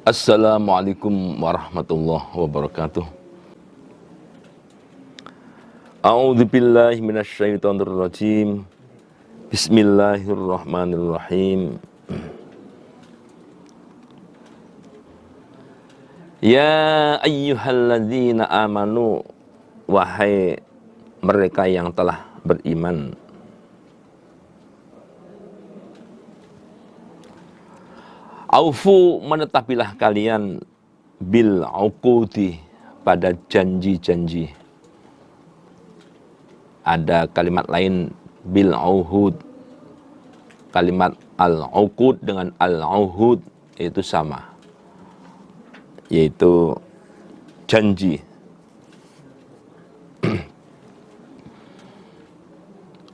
Assalamualaikum warahmatullahi wabarakatuh. A'udzu billahi minasyaitonir rajim. Bismillahirrahmanirrahim. Ya ayyuhalladzina amanu, wahai mereka yang telah beriman, aufu, menetapilah kalian, bil uqudi, pada janji-janji. Ada kalimat lain bil auhud. Kalimat al-uqud dengan al-auhud itu sama, yaitu janji.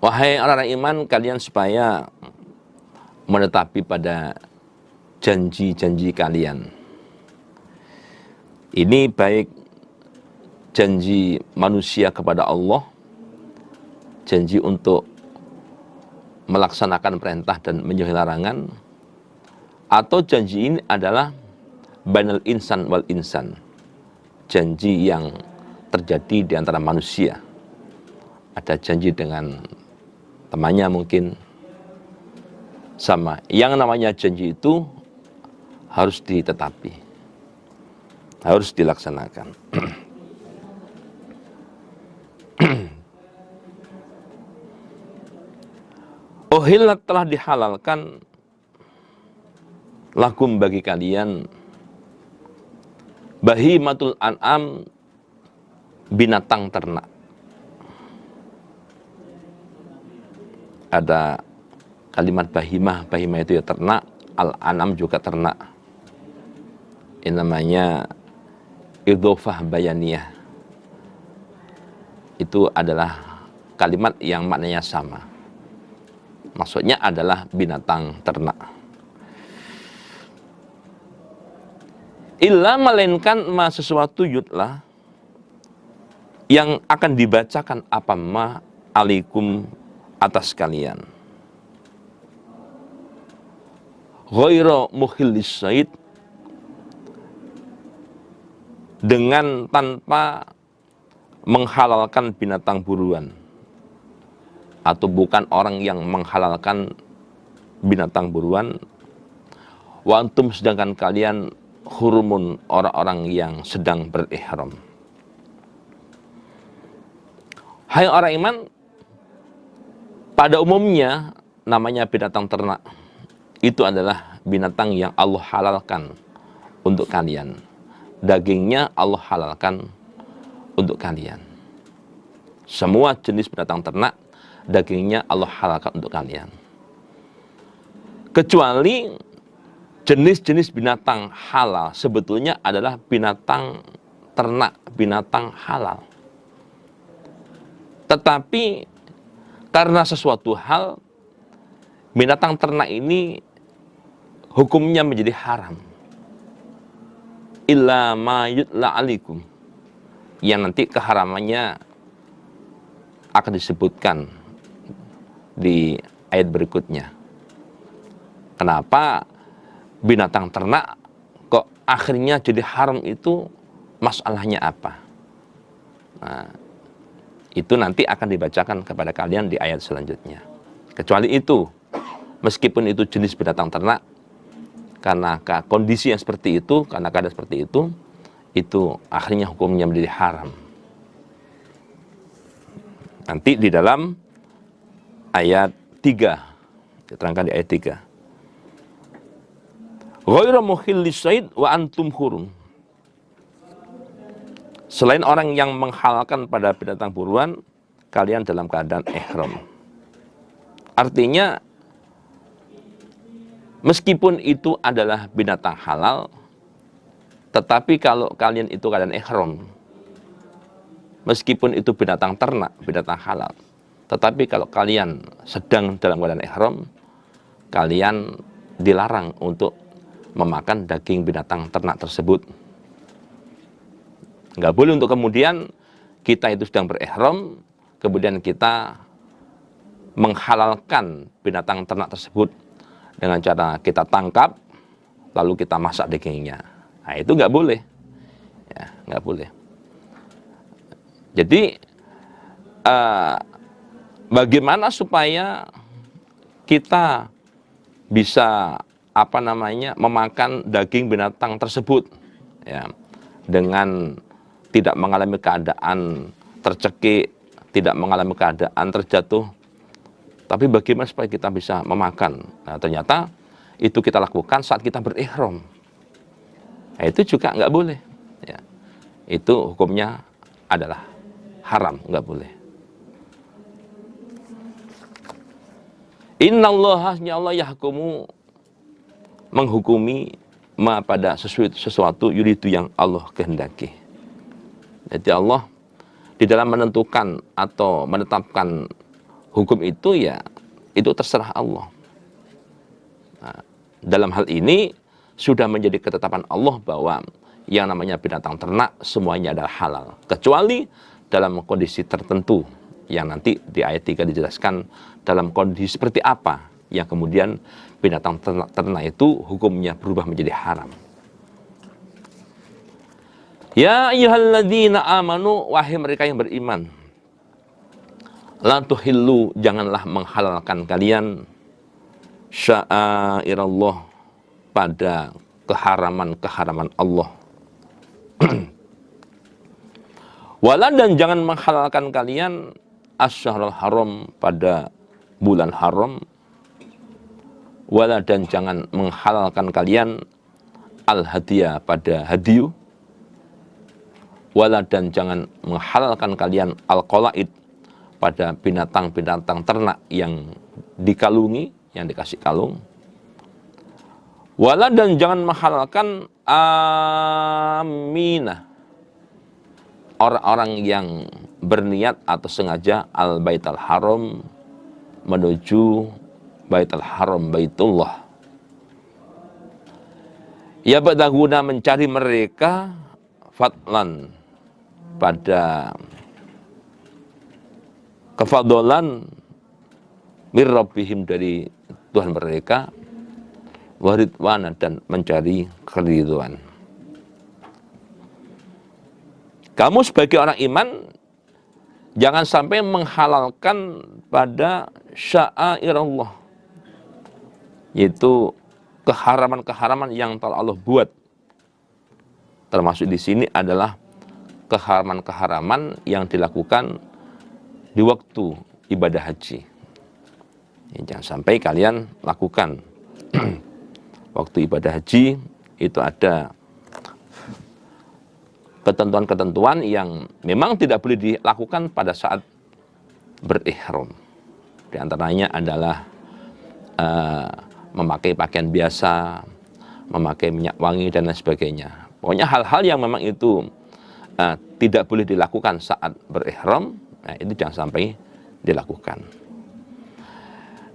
Wahai orang-orang iman, kalian supaya menetapi pada janji-janji kalian. Ini baik janji manusia kepada Allah, janji untuk melaksanakan perintah dan menjauhi larangan, atau janji ini adalah bainal insan wal insan, janji yang terjadi di antara manusia. Ada janji dengan temannya mungkin, sama. Yang namanya janji itu harus ditetapi, harus dilaksanakan. Uhillat, telah dihalalkan, lakum, bagi kalian, bahimatul an'am, binatang ternak. Ada kalimat bahimah, bahimah itu ya ternak, al-an'am juga ternak. Ini namanya idhofah bayaniyah. Itu adalah kalimat yang maknanya sama. Maksudnya adalah binatang ternak. Illa, melainkan ma sesuatu, yutlah, yang akan dibacakan apa ma alaikum, atas kalian. Ghaira mukhillis said, dengan tanpa menghalalkan binatang buruan, atau bukan orang yang menghalalkan binatang buruan. Wa antum, sedangkan kalian, hurumun, orang-orang yang sedang berihram. Hai orang iman, pada umumnya namanya binatang ternak itu adalah binatang yang Allah halalkan untuk kalian. Dagingnya Allah halalkan untuk kalian. Semua jenis binatang ternak, dagingnya Allah halalkan untuk kalian. Kecuali jenis-jenis binatang halal sebetulnya adalah binatang ternak, binatang halal. Tetapi karena sesuatu hal, binatang ternak ini hukumnya menjadi haram. Illa ma yutla alikum, yang nanti keharamannya akan disebutkan di ayat berikutnya. Kenapa binatang ternak kok akhirnya jadi haram, itu masalahnya apa? Nah, itu nanti akan dibacakan kepada kalian di ayat selanjutnya. Kecuali itu, meskipun itu jenis binatang ternak, karena kondisi yang seperti itu, karena keadaan seperti itu akhirnya hukumnya menjadi haram. Nanti di dalam ayat 3, diterangkan di ayat 3. Ghairu mukhillis said wa antum hurum. Selain orang yang menghalalkan pada binatang buruan, kalian dalam keadaan ihram. Artinya, meskipun itu adalah binatang halal, tetapi kalau kalian itu keadaan ihram, meskipun itu binatang ternak, binatang halal, tetapi kalau kalian sedang dalam keadaan ihram, kalian dilarang untuk memakan daging binatang ternak tersebut. Nggak boleh untuk kemudian kita itu sedang berihram, kemudian kita menghalalkan binatang ternak tersebut dengan cara kita tangkap, lalu kita masak dagingnya. Nah, itu nggak boleh. Ya, nggak boleh. Jadi bagaimana supaya kita bisa memakan daging binatang tersebut ya, dengan tidak mengalami keadaan tercekik, tidak mengalami keadaan terjatuh, tapi bagaimana supaya kita bisa memakan. Nah, ternyata itu kita lakukan saat kita berihram. Nah, itu juga nggak boleh ya. Itu hukumnya adalah haram, nggak boleh. Innallaha, Allah yahkumu, menghukumi pada sesuatu yuridu yang Allah kehendaki. Jadi Allah di dalam menentukan atau menetapkan hukum itu, ya itu terserah Allah. Nah, dalam hal ini sudah menjadi ketetapan Allah bahwa yang namanya binatang ternak semuanya adalah halal, kecuali dalam kondisi tertentu yang nanti di ayat 3 dijelaskan dalam kondisi seperti apa yang kemudian binatang ternak itu hukumnya berubah menjadi haram. Ya ayyuhalladzina amanu, wahai mereka yang beriman, la tuhillu, janganlah menghalalkan kalian sya'airallah, pada keharaman-keharaman Allah. Wala, dan jangan menghalalkan kalian asy-syahrul haram, pada bulan haram. Wala, dan jangan menghalalkan kalian al-hadiyah, pada hadiyu. Wala, dan jangan menghalalkan kalian al-qalaid, pada binatang-binatang ternak yang dikalungi, yang dikasih kalung. Wala, dan jangan menghalalkan aminah, orang-orang yang berniat atau sengaja al-baitul haram, menuju baitul haram, baitullah. Ya badaguna, mencari mereka fadlan, pada kefadolan mir rabbihim, dari Tuhan mereka, waridwana, dan mencari keridhaan. Kamu sebagai orang iman jangan sampai menghalalkan pada sya'airallah, yaitu keharaman-keharaman yang telah Allah buat. Termasuk di sini adalah keharaman-keharaman yang dilakukan di waktu ibadah haji. Jangan sampai kalian lakukan waktu ibadah haji itu ada ketentuan-ketentuan yang memang tidak boleh dilakukan pada saat berihram. Di antaranya adalah memakai pakaian biasa, memakai minyak wangi, dan lain sebagainya. Pokoknya hal-hal yang memang itu tidak boleh dilakukan saat berihram, nah itu jangan sampai dilakukan.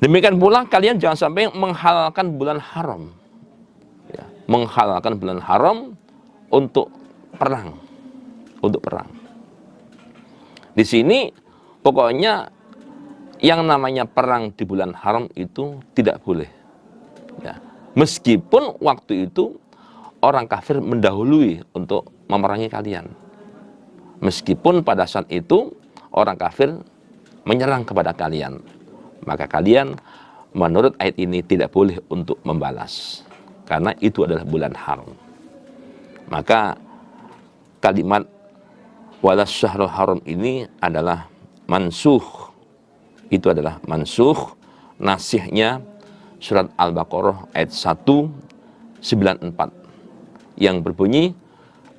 Demikian pula kalian jangan sampai menghalalkan bulan haram, ya, menghalalkan bulan haram untuk perang, Di sini pokoknya yang namanya perang di bulan haram itu tidak boleh. Ya. Meskipun waktu itu orang kafir mendahului untuk memerangi kalian. Meskipun pada saat itu orang kafir menyerang kepada kalian, maka kalian menurut ayat ini tidak boleh untuk membalas, karena itu adalah bulan haram. Maka kalimat walas syahrul haram ini adalah mansuh. Itu adalah mansuh, nasihnya surat Al-Baqarah ayat 194 yang berbunyi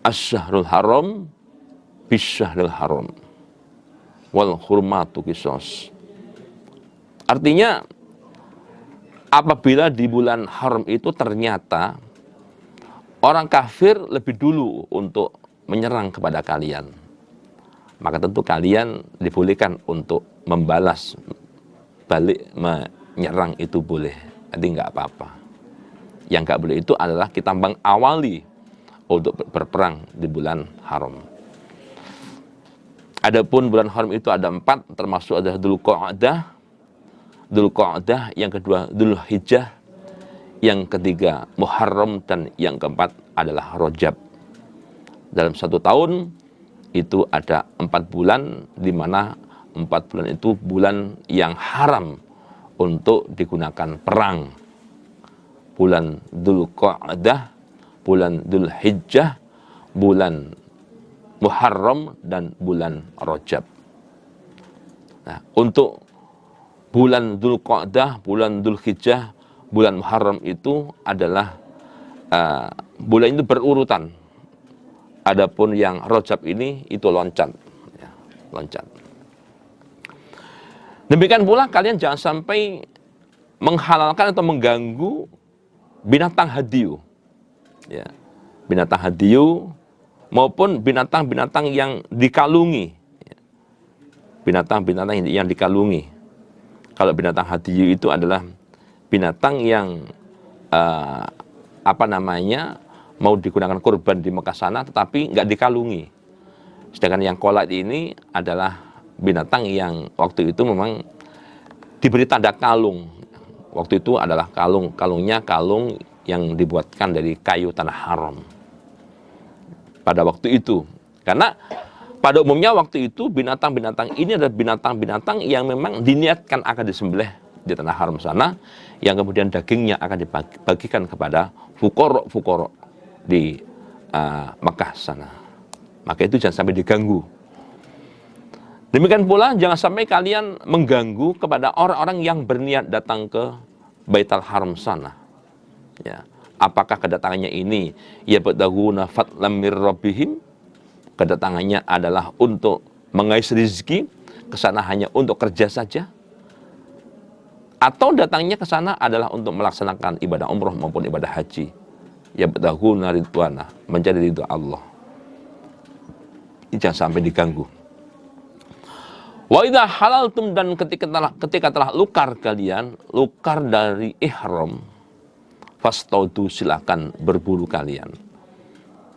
asy-syahrul haram bisyahril haram wal hurmatu qisas. Artinya apabila di bulan haram itu ternyata orang kafir lebih dulu untuk menyerang kepada kalian, maka tentu kalian dibolehkan untuk membalas balik, menyerang itu boleh, nanti nggak apa-apa. Yang nggak boleh itu adalah kita mengawali untuk berperang di bulan haram. Adapun bulan haram itu ada 4, termasuk ada Dzulqa'dah, yang kedua Dzulhijjah, yang ketiga Muharram, dan yang keempat adalah Rajab. Dalam satu tahun itu ada 4 bulan, di mana 4 bulan itu bulan yang haram untuk digunakan perang. Bulan Dzulqa'dah, bulan Dzulhijjah, bulan Muharram, dan bulan Rajab. Nah, untuk bulan Dzulqa'dah, bulan Dzulhijjah, bulan Muharram itu adalah bulan itu berurutan. Adapun yang Rajab ini itu loncat, ya, loncat. Demikian pula kalian jangan sampai menghalalkan atau mengganggu binatang hadiu, ya, binatang hadiu maupun binatang-binatang yang dikalungi, ya. Binatang-binatang yang dikalungi. Kalau binatang hadiu itu adalah binatang yang mau digunakan kurban di Mekah sana, tetapi nggak dikalungi. Sedangkan yang qolat ini adalah binatang yang waktu itu memang diberi tanda kalung. Waktu itu adalah kalungnya kalung yang dibuatkan dari kayu tanah haram. Pada waktu itu, karena pada umumnya waktu itu binatang-binatang ini adalah binatang-binatang yang memang diniatkan akan disembelih di tanah haram sana, yang kemudian dagingnya akan dibagikan kepada fukoro di Mekah sana. Maka itu jangan sampai diganggu. Demikian pula jangan sampai kalian mengganggu kepada orang-orang yang berniat datang ke Baitul Haram sana. Ya. Apakah kedatangannya ini yabtaguna fadlan mir rabbihim? Kedatangannya adalah untuk mengais rezeki, ke sana hanya untuk kerja saja? Atau datangnya ke sana adalah untuk melaksanakan ibadah umroh maupun ibadah haji? Yabtaghuna ridwana, mencari ridho Allah. Ini jangan sampai diganggu. Wa idza halaltum, dan ketika telah lukar kalian, lukar dari ihram, fastaudu, silakan berburu kalian.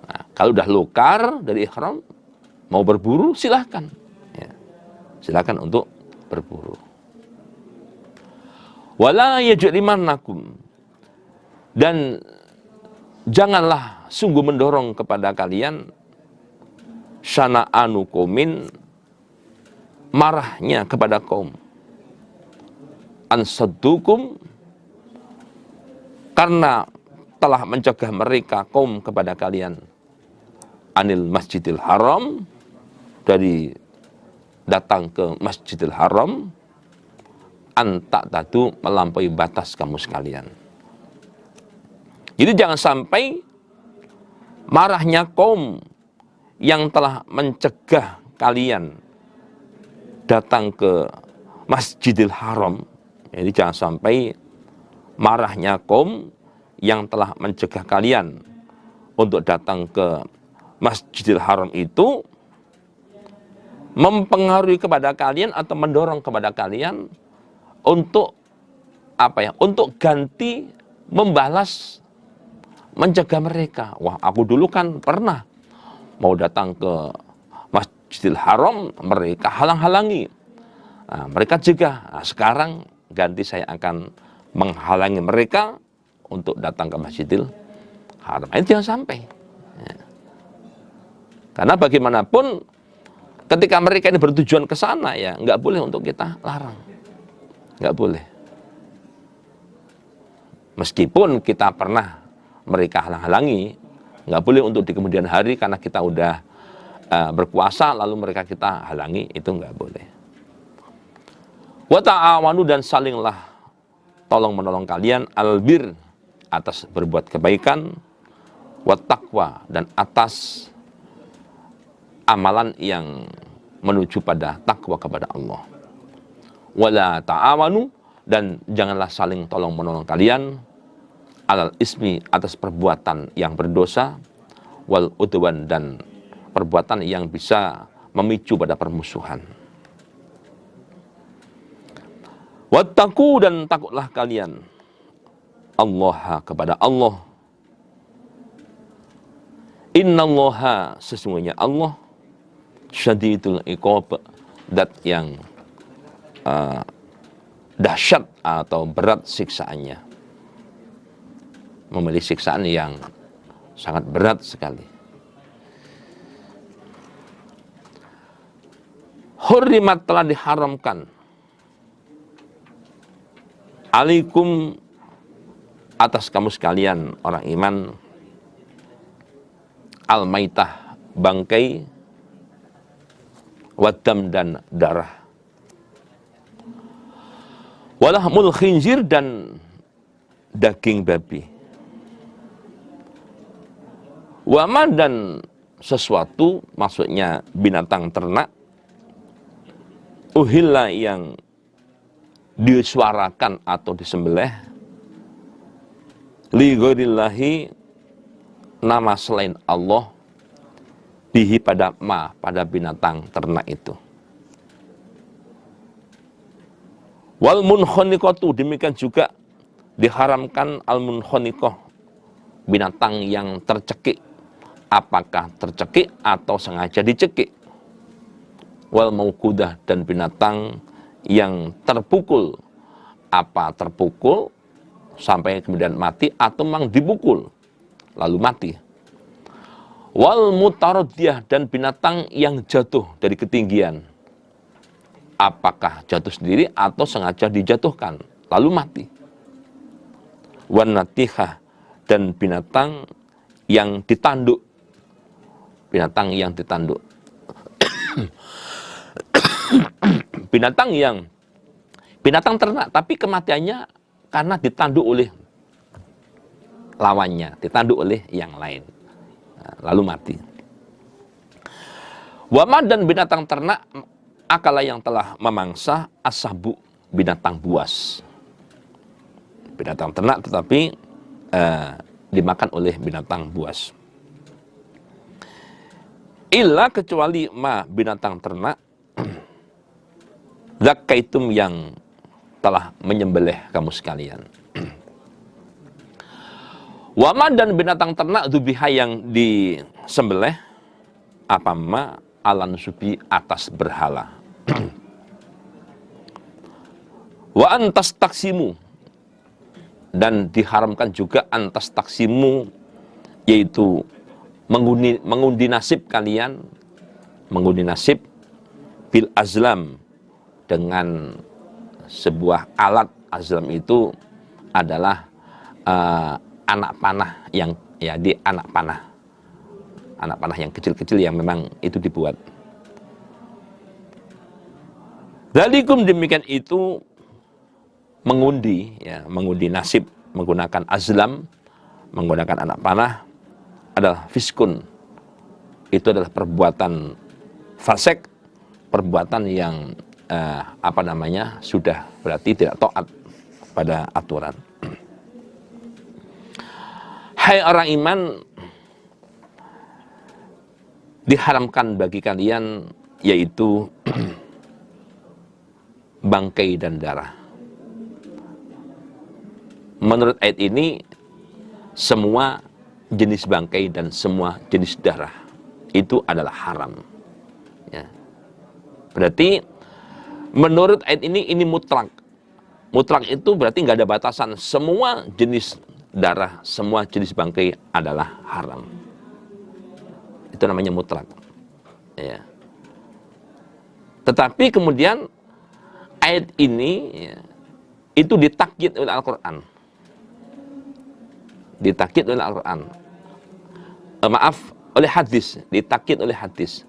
Nah, kalau udah lukar dari ihram, mau berburu silakan. Ya, silakan untuk berburu. Wala yajrimannakum, dan janganlah sungguh mendorong kepada kalian syana'anu qaumin, marahnya kepada kaum, ansaddukum, karena telah mencegah mereka kaum kepada kalian, anil masjidil haram, dari datang ke masjidil haram, anta'tadu, melampaui batas kamu sekalian. Jadi jangan sampai marahnya kaum yang telah mencegah kalian datang ke Masjidil Haram. Jadi jangan sampai marahnya kaum yang telah mencegah kalian untuk datang ke Masjidil Haram itu mempengaruhi kepada kalian atau mendorong kepada kalian untuk untuk ganti membalas mencegah mereka. Wah, aku dulu kan pernah mau datang ke Masjidil Haram, mereka halang-halangi. Nah, mereka juga. Nah, sekarang ganti saya akan menghalangi mereka untuk datang ke Masjidil Haram. Ini jangan sampai. Ya. Karena bagaimanapun ketika mereka ini bertujuan ke sana, ya nggak boleh untuk kita larang. Nggak boleh. Meskipun kita pernah mereka halang-halangi, nggak boleh untuk di kemudian hari karena kita udah berkuasa lalu mereka kita halangi, itu nggak boleh. Wa ta'awanu, dan salinglah tolong menolong kalian, albir, atas berbuat kebaikan, wa taqwa, dan atas amalan yang menuju pada takwa kepada Allah. Wala ta'awanu, dan janganlah saling tolong menolong kalian, alal ismi, atas perbuatan yang berdosa, wal udwan, dan perbuatan yang bisa memicu pada permusuhan. Wattaqu, dan takutlah kalian Allah, kepada Allah. Innallaha, sesungguhnya Allah, syadidul iqab, dat yang dahsyat atau berat siksaannya, memiliki siksaan yang sangat berat sekali. Hurrimat, telah diharamkan, alaikum, atas kamu sekalian orang iman, al-maitah, bangkai, wadam, dan darah, walahmul khinzir, dan daging babi, wama, dan sesuatu, maksudnya binatang ternak, uhilla, yang disuarakan atau disembelih, li ghairillahi, nama selain Allah, bihi, pada pada binatang ternak itu. Wal munkhaniqatu, demikian juga diharamkan al munkhaniqah, binatang yang tercekik, apakah tercekik atau sengaja dicekik. Wal mauqudah, dan binatang yang terpukul, apa terpukul sampai kemudian mati, atau memang dipukul lalu mati. Wal mutaradiyah, dan binatang yang jatuh dari ketinggian, apakah jatuh sendiri atau sengaja dijatuhkan lalu mati. Wan natihah, dan binatang yang ditanduk, binatang yang ditanduk. Binatang ternak, tapi kematiannya karena ditanduk oleh lawannya, ditanduk oleh yang lain, lalu mati. Wama, dan binatang ternak, akala, yang telah memangsa, asabu, binatang buas. Binatang ternak tetapi dimakan oleh binatang buas. Illa, kecuali ma, binatang ternak, zakaitum, yang telah menyembelih kamu sekalian. Wama, dan binatang ternak, dubiha, yang disembelih, apa ma, alan subi, atas berhala. Wa antas taksimu, dan diharamkan juga antas taksimu, yaitu mengundi nasib kalian, mengundi nasib, bil azlam, dengan sebuah alat. Azlam itu adalah anak panah, yang di anak panah yang kecil-kecil yang memang itu dibuat. Dzalikum, demikian itu, mengundi nasib menggunakan azlam, menggunakan anak panah, adalah fiskun. Itu adalah perbuatan fasik, perbuatan yang sudah berarti tidak taat pada aturan. Hai orang iman, diharamkan bagi kalian, yaitu bangkai dan darah. Menurut ayat ini, semua jenis bangkai dan semua jenis darah itu adalah haram. Ya. Berarti menurut ayat ini mutlak. Mutlak itu berarti nggak ada batasan. Semua jenis darah, semua jenis bangkai adalah haram. Itu namanya mutlak. Ya. Tetapi kemudian ayat ini itu ditakyid oleh Al-Quran. Ditakyid oleh Al-Quran. Oleh hadis. Ditakyid oleh hadis.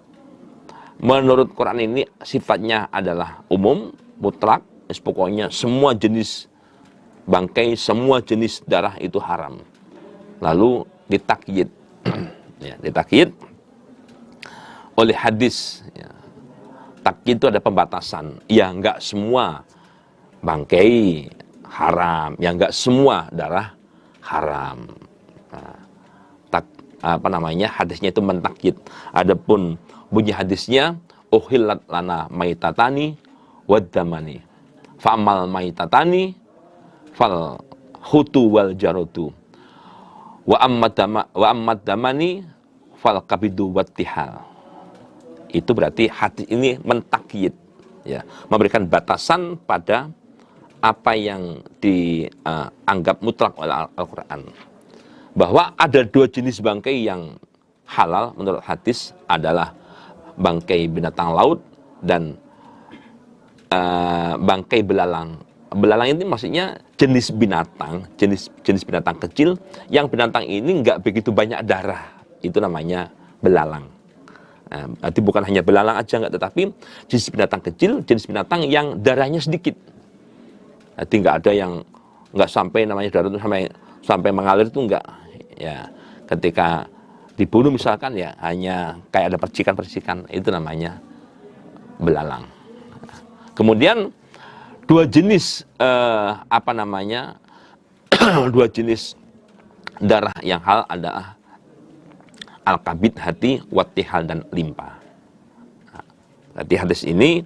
Menurut Quran ini sifatnya adalah umum, mutlak. Pokoknya semua jenis bangkai, semua jenis darah itu haram. Lalu ditakyid. Ditakyid oleh hadis. Takyid itu ada pembatasan. Ya, enggak semua bangkai haram. Ya, enggak semua darah haram. Hadisnya itu mentakyid. Adapun bunyi hadisnya, uhillat lana maitatani waddamani. Fa'amal maitatani fal hutu wal jarotu. Wa ammad damani fal kabidu wattihal. Itu berarti hadis ini mentakyid, ya, memberikan batasan pada apa yang dianggap mutlak oleh Al-Quran. bahwa ada dua jenis bangkai yang halal menurut hadis adalah bangkai binatang laut dan bangkai belalang. Belalang ini maksudnya jenis binatang, jenis binatang kecil yang binatang ini nggak begitu banyak darah. Itu namanya belalang. Berarti bukan hanya belalang aja nggak, tetapi jenis binatang kecil, jenis binatang yang darahnya sedikit. Jadi nggak ada yang nggak sampai namanya darah itu sampai mengalir itu nggak. Ya, ketika dibunuh misalkan ya hanya kayak ada percikan-percikan, itu namanya belalang. Kemudian dua jenis dua jenis darah yang halal adalah al-kabid hati, wattihal dan limpa. Berarti hadis ini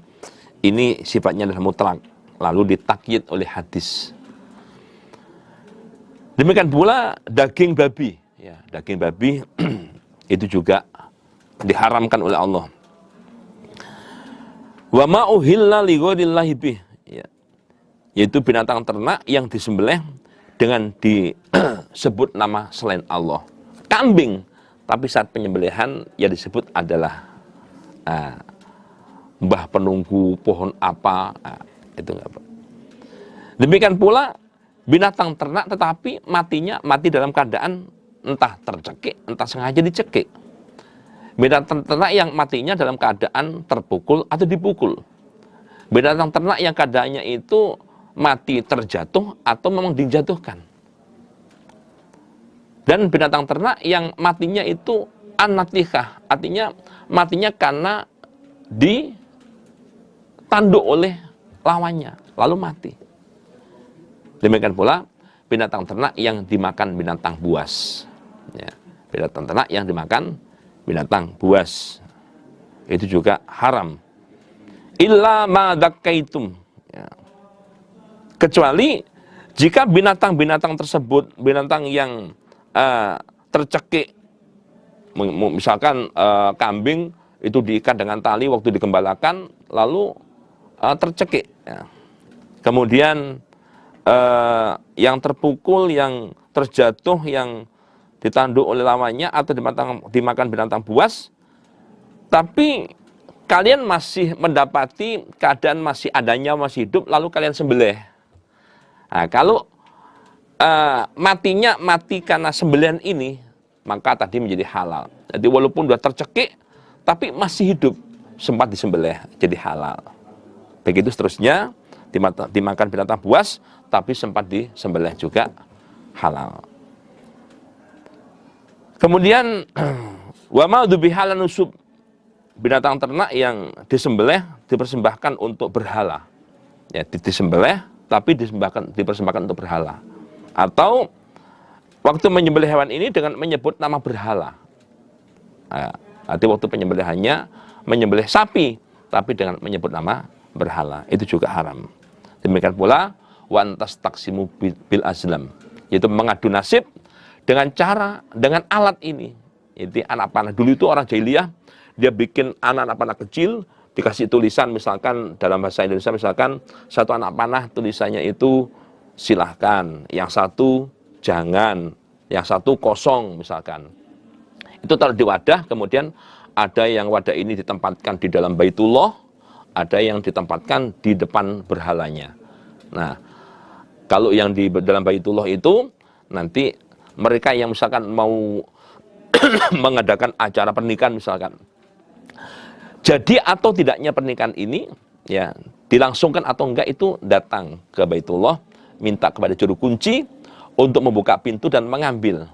sifatnya adalah mutlak, lalu ditakyid oleh hadis. Demikian pula daging babi, ya, daging babi itu juga diharamkan oleh Allah. Wa ma uhilla li ghairillahi bih, ya, yaitu binatang ternak yang disembelih dengan disebut nama selain Allah. Kambing, tapi saat penyembelihan yang disebut adalah mbah penunggu pohon apa, itu enggak apa. Demikian pula binatang ternak tetapi mati dalam keadaan entah tercekik, entah sengaja dicekik. Binatang ternak yang matinya dalam keadaan terpukul atau dipukul. Binatang ternak yang keadaannya itu mati terjatuh atau memang dijatuhkan. Dan binatang ternak yang matinya itu an-natihah, artinya matinya karena ditanduk oleh lawannya, lalu mati. Demikian pula binatang ternak yang dimakan binatang buas. Ya, binatang ternak yang dimakan binatang buas itu juga haram. Illa ma dzakaitum, ya, kecuali jika binatang-binatang tersebut, binatang yang tercekik, misalkan kambing itu diikat dengan tali waktu digembalakan lalu tercekik, ya. Kemudian yang terpukul, yang terjatuh, yang ditanduk oleh lawannya atau dimakan binatang buas, tapi kalian masih mendapati keadaan masih adanya, masih hidup, lalu kalian sembelih. Nah, kalau matinya mati karena sembelihan ini, maka tadi menjadi halal. Jadi walaupun sudah tercekik, tapi masih hidup, sempat disembelih, jadi halal. Begitu seterusnya, dimakan binatang buas, tapi sempat disembelih juga halal. Kemudian wa ma dzubiha nusub, binatang ternak yang disembelih dipersembahkan untuk berhala. Ya, disembelih tapi dipersembahkan untuk berhala. Atau waktu menyembelih hewan ini dengan menyebut nama berhala. Nah, arti waktu penyembelihannya menyembelih sapi tapi dengan menyebut nama berhala, itu juga haram. Demikian pula wan tastaqsimu bil azlam, yaitu mengadu nasib dengan alat ini. Jadi anak panah. Dulu itu orang jahiliyah, dia bikin anak panah kecil, dikasih tulisan, misalkan dalam bahasa Indonesia, misalkan satu anak panah tulisannya itu silahkan, yang satu jangan, yang satu kosong misalkan. Itu taruh di wadah, kemudian ada yang wadah ini ditempatkan di dalam Baitullah, ada yang ditempatkan di depan berhalanya. Nah, kalau yang di dalam Baitullah itu nanti mereka yang misalkan mau mengadakan acara pernikahan misalkan, jadi atau tidaknya pernikahan ini, ya, dilangsungkan atau enggak, itu datang ke Baitullah, minta kepada juru kunci untuk membuka pintu dan mengambil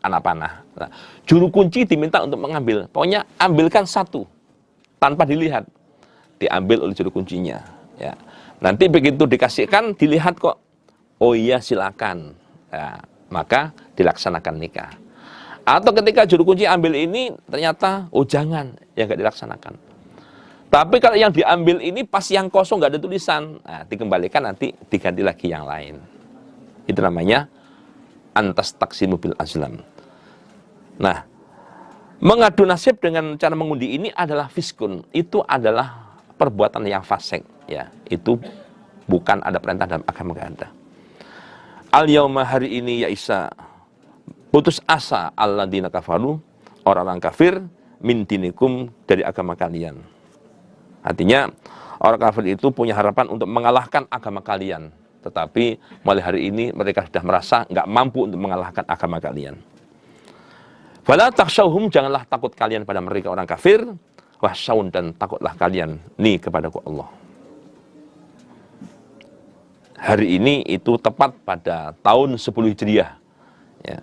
anak panah. Nah, juru kunci diminta untuk mengambil, pokoknya ambilkan satu tanpa dilihat, diambil oleh juru kuncinya. Ya, nanti begitu dikasihkan, dilihat kok, oh iya silakan. Ya, maka dilaksanakan nikah. Atau ketika juru kunci ambil ini ternyata oh jangan, ya nggak dilaksanakan. Tapi kalau yang diambil ini pas yang kosong nggak ada tulisan, nah, dikembalikan, nanti diganti lagi yang lain. Itu namanya antastaqsimu bil azlam. Nah, mengadu nasib dengan cara mengundi ini adalah fiskun, itu adalah perbuatan yang fasik, ya. Itu bukan ada perintah dalam agama, nggak ada. Al yauma, hari ini ya Isa, putus asa alladzina kafaru, orang-orang kafir, min dinikum, dari agama kalian. Artinya orang kafir itu punya harapan untuk mengalahkan agama kalian, tetapi mulai hari ini mereka sudah merasa nggak mampu untuk mengalahkan agama kalian. Fala takhshawhum, janganlah takut kalian pada mereka orang kafir, wahsyaun, dan takutlah kalian nih kepadaku Allah. Hari ini itu tepat pada tahun 10 Hijriah. Ya,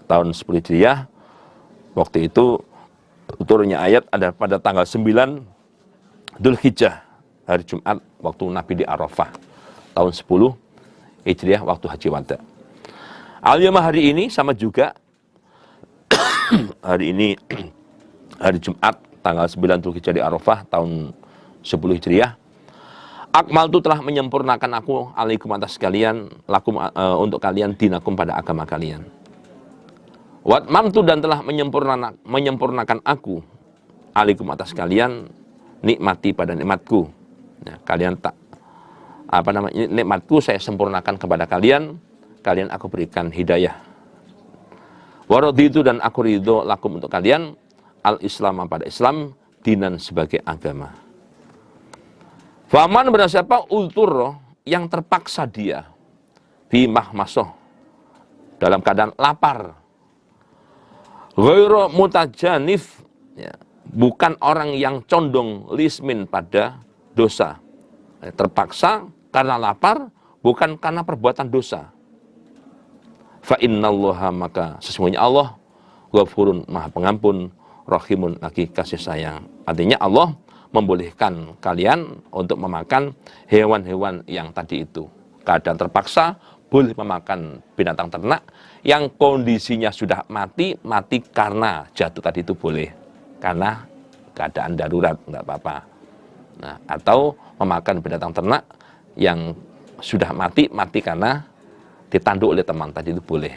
tahun 10 Hijriah, waktu itu turunnya ayat ada pada tanggal 9 Dzulhijjah, hari Jumat, waktu Nabi di Arafah, tahun 10 Hijriah, waktu Haji Wada. Al-Yawma, hari ini sama juga, hari ini hari Jumat, tanggal 9 Dzulhijjah di Arafah, tahun 10 Hijriah. Akmaltu, telah menyempurnakan aku alaikum, atas kalian, lakum, untuk kalian, dinakum, pada agama kalian. Watmamtu, dan telah menyempurnakan aku alaikum, atas kalian, nikmati, pada nikmatku. Nah, kalian tak nikmatku saya sempurnakan kepada kalian, kalian aku berikan hidayah. Waraditu, dan aku ridho lakum, untuk kalian, al-Islam, pada Islam, dinan, sebagai agama. Faman, benar siapa, ultur, yang terpaksa dia, fi mahmasoh, dalam keadaan lapar, ghairu mutajanif, ya, bukan orang yang condong lismin, pada dosa. Terpaksa karena lapar, bukan karena perbuatan dosa. Fa innallaha, maka sesungguhnya Allah, ghafurun, maha pengampun, rahimun, lagi kasih sayang. Artinya Allah membolehkan kalian untuk memakan hewan-hewan yang tadi itu. Keadaan terpaksa boleh memakan binatang ternak yang kondisinya sudah mati karena jatuh tadi itu boleh. Karena keadaan darurat, enggak apa-apa. Nah, atau memakan binatang ternak yang sudah mati karena ditanduk oleh teman tadi itu boleh.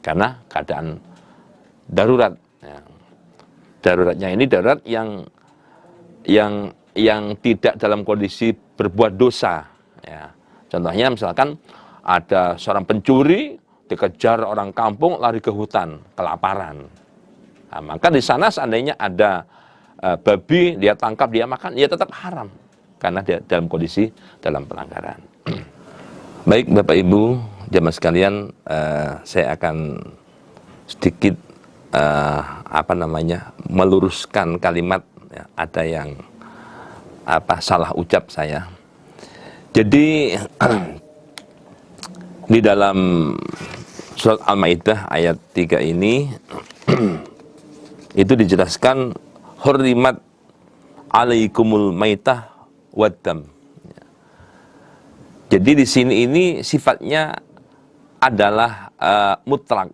Karena keadaan darurat. Ya. Daruratnya ini darurat yang tidak dalam kondisi berbuat dosa. Ya. Contohnya misalkan ada seorang pencuri dikejar orang kampung, lari ke hutan, kelaparan. Nah, maka di sana seandainya ada babi, dia tangkap, dia makan, ya tetap haram. Karena dia dalam kondisi dalam pelanggaran. Baik Bapak Ibu, jamaah sekalian, saya akan sedikit meluruskan kalimat. Ya, ada yang salah ucap saya. Jadi di dalam surat Al-Maidah ayat 3 ini itu dijelaskan hurrimat alaikumul maitah waddam. Jadi di sini ini sifatnya adalah mutlak.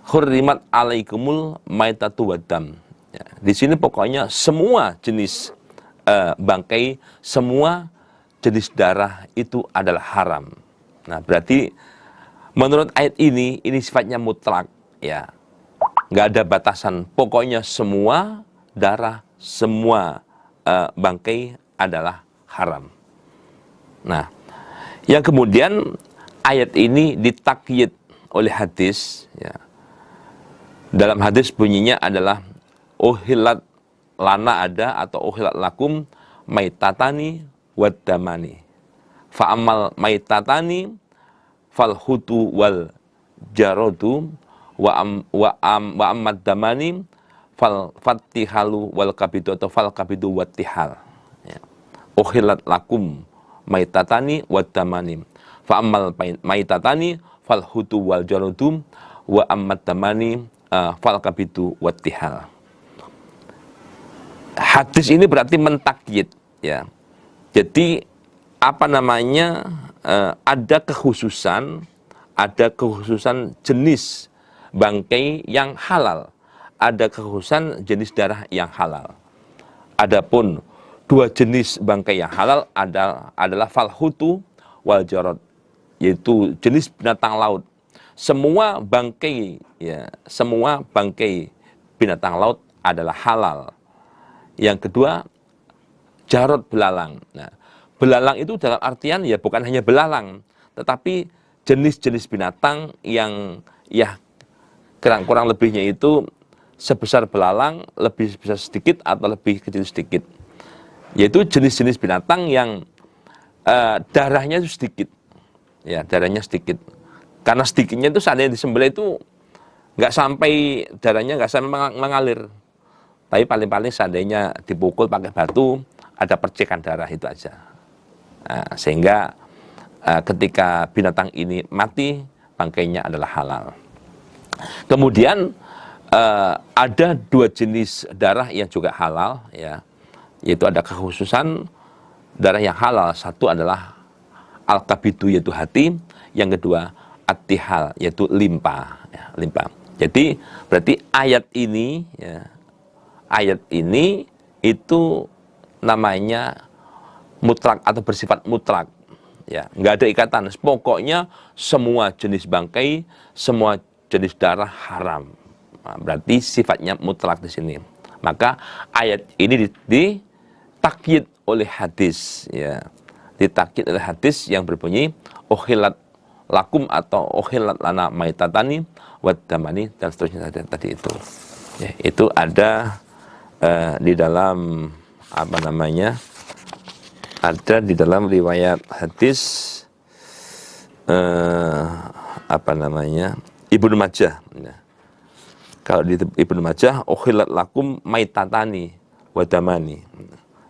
Hurrimat alaikumul maitatu waddam. Ya, di sini pokoknya semua jenis bangkai, semua jenis darah itu adalah haram. Nah, berarti menurut ayat ini sifatnya mutlak, ya, nggak ada batasan. Pokoknya semua darah, semua bangkai adalah haram. Nah, yang kemudian ayat ini ditakyid oleh hadis. Ya. Dalam hadis bunyinya adalah uhillat lana ada atau uhillat lakum maitatani waddamani. Fa'amal maitatani falhutu wal jarodu wa ammad damani fal fattihalu wal kabidu atau fal kabidu wattihal. Ya. Uhillat lakum maitatani waddamani. Fa'amal maitatani falhutu wal jarodu wa ammad damani fal kabidu wattihal. Hadis ini berarti mentakyid, ya. Jadi ada kekhususan jenis bangkai yang halal, ada kekhususan jenis darah yang halal. Adapun dua jenis bangkai yang halal adalah falhutu wal jarad, yaitu jenis binatang laut. Semua bangkai binatang laut adalah halal. Yang kedua, jarod, belalang. Nah, belalang itu dalam artian ya bukan hanya belalang, tetapi jenis-jenis binatang yang ya kurang lebihnya itu sebesar belalang, lebih besar sedikit atau lebih kecil sedikit. Yaitu jenis-jenis binatang yang darahnya itu sedikit. Ya, darahnya sedikit. Karena sedikitnya itu seandainya disembelih itu darahnya nggak sampai mengalir. Tapi paling-paling seandainya dipukul pakai batu, ada percikan darah itu aja. Nah, sehingga ketika binatang ini mati, bangkainya adalah halal. Kemudian ada 2 jenis darah yang juga halal, ya, yaitu ada kekhususan darah yang halal. Satu adalah al-kabidu, yaitu hati. Yang kedua at-tihal, yaitu limpa, ya, limpa. Jadi berarti ayat ini, ya, ayat ini itu namanya mutlak atau bersifat mutlak, ya, nggak ada ikatan. Pokoknya semua jenis bangkai, semua jenis darah haram. Nah, berarti sifatnya mutlak di sini. Maka ayat ini ditakyid oleh hadis, ya, ditakyid oleh hadis yang berbunyi uhillat lakum atau uhillat lana maitatani waddamani dan seterusnya tadi itu. Ya, itu ada di dalam apa namanya? Ada di dalam riwayat hadis apa namanya? Ibnu Majah. Ya. Kalau di Ibnu Majah uhillat lakum maitatani waddamani.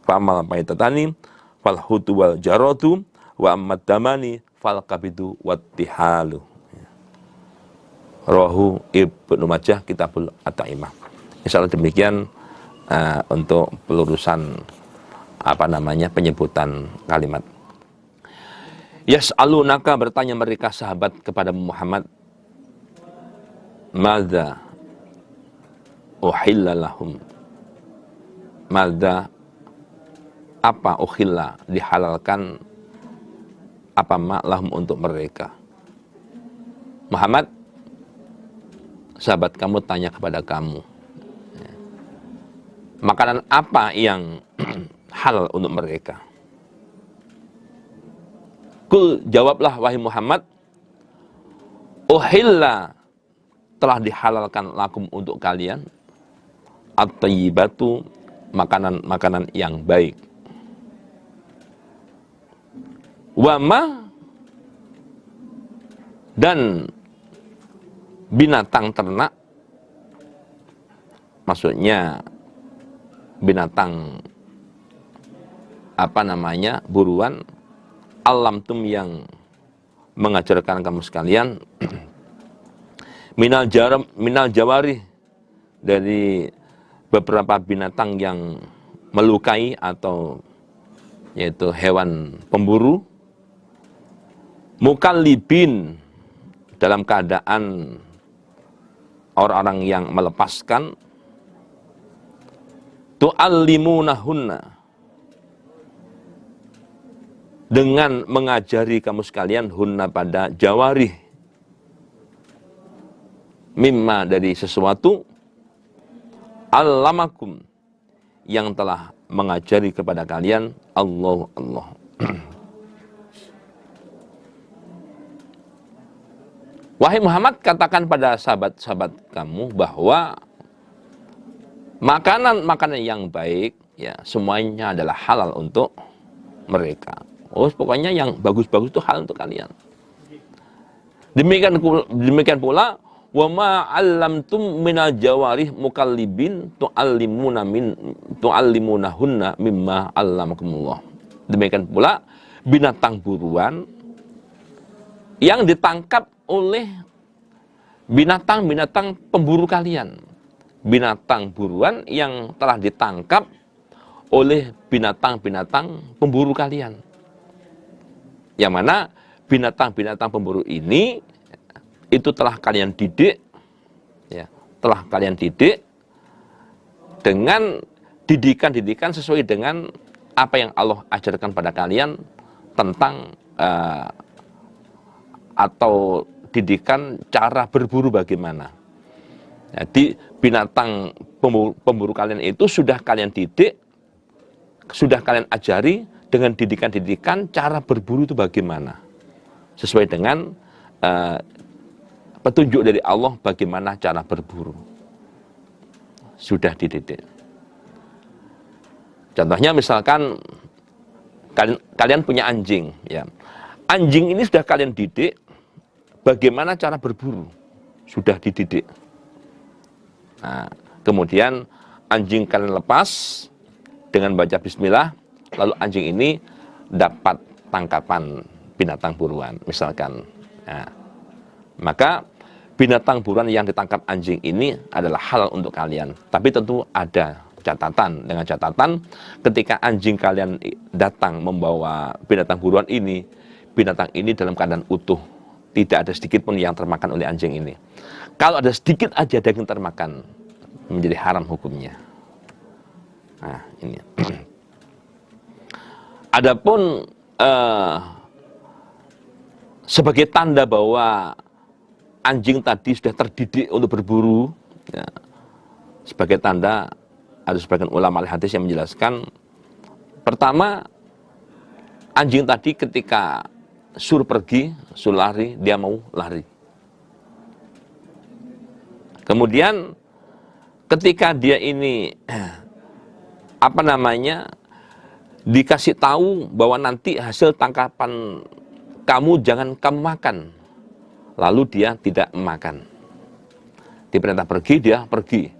Fa amal maitatani fal hutu wal jaradu wa ammad damani fal kabidu wattihalu. Rawahu Ibnu Majah Kitabul At-Taimah. Insyaallah demikian untuk pelurusan apa namanya penyebutan kalimat. Yas'alunaka, bertanya mereka sahabat kepada Muhammad, madza uhilla lahum. Madza, apa uhilla, dihalalkan apa lahum untuk mereka. Muhammad, sahabat kamu tanya kepada kamu, makanan apa yang halal untuk mereka? Kul, jawablah wahai Muhammad, uhilla, telah dihalalkan lakum untuk kalian, at-thayyibatu, makanan-makanan yang baik. Wama, dan binatang ternak, maksudnya binatang apa namanya buruan, alam tum yang mengajarkan kamu sekalian, minal jawari, dari beberapa binatang yang melukai atau yaitu hewan pemburu, mukallibin, dalam keadaan orang-orang yang melepaskan, tu'allimunahunna, dengan mengajari kamu sekalian, hunna pada jawarih, mimma, dari sesuatu, allamakum, yang telah mengajari kepada kalian Allah. Wahai Muhammad, katakan pada sahabat-sahabat kamu bahwa makanan-makanan yang baik, ya, semuanya adalah halal untuk mereka. Oh, pokoknya yang bagus-bagus itu halal untuk kalian. Demikian pula wa ma 'allamtum minal jawarih mukallibin tu'allimunahunna mimma 'allamakumullah. Demikian pula binatang buruan yang ditangkap oleh binatang-binatang pemburu kalian. Binatang buruan yang telah ditangkap oleh binatang-binatang pemburu kalian. Yang mana binatang-binatang pemburu ini itu telah kalian didik, ya, telah kalian didik dengan didikan-didikan sesuai dengan apa yang Allah ajarkan pada kalian tentang atau didikan cara berburu bagaimana. Jadi binatang pemburu kalian itu sudah kalian didik, sudah kalian ajari dengan didikan-didikan cara berburu itu bagaimana, sesuai dengan petunjuk dari Allah bagaimana cara berburu. Sudah dididik. Contohnya misalkan kalian punya anjing, ya. Anjing ini sudah kalian didik bagaimana cara berburu. Sudah dididik. Nah, kemudian anjing kalian lepas dengan baca bismillah, lalu anjing ini dapat tangkapan binatang buruan, misalkan. Nah, maka binatang buruan yang ditangkap anjing ini adalah halal untuk kalian. Tapi tentu ada catatan. Dengan catatan, ketika anjing kalian datang membawa binatang buruan ini, binatang ini dalam keadaan utuh. Tidak ada sedikit pun yang termakan oleh anjing ini. Kalau ada sedikit aja daging termakan, menjadi haram hukumnya. Nah, ini. Adapun sebagai tanda bahwa anjing tadi sudah terdidik untuk berburu, ya, sebagai tanda, ada sebagian ulama hadis yang menjelaskan, pertama, anjing tadi ketika suruh pergi, suruh lari, dia mau lari. Kemudian ketika dia ini dikasih tahu bahwa nanti hasil tangkapan kamu jangan kamu makan, lalu dia tidak memakan. Diperintah pergi, dia pergi.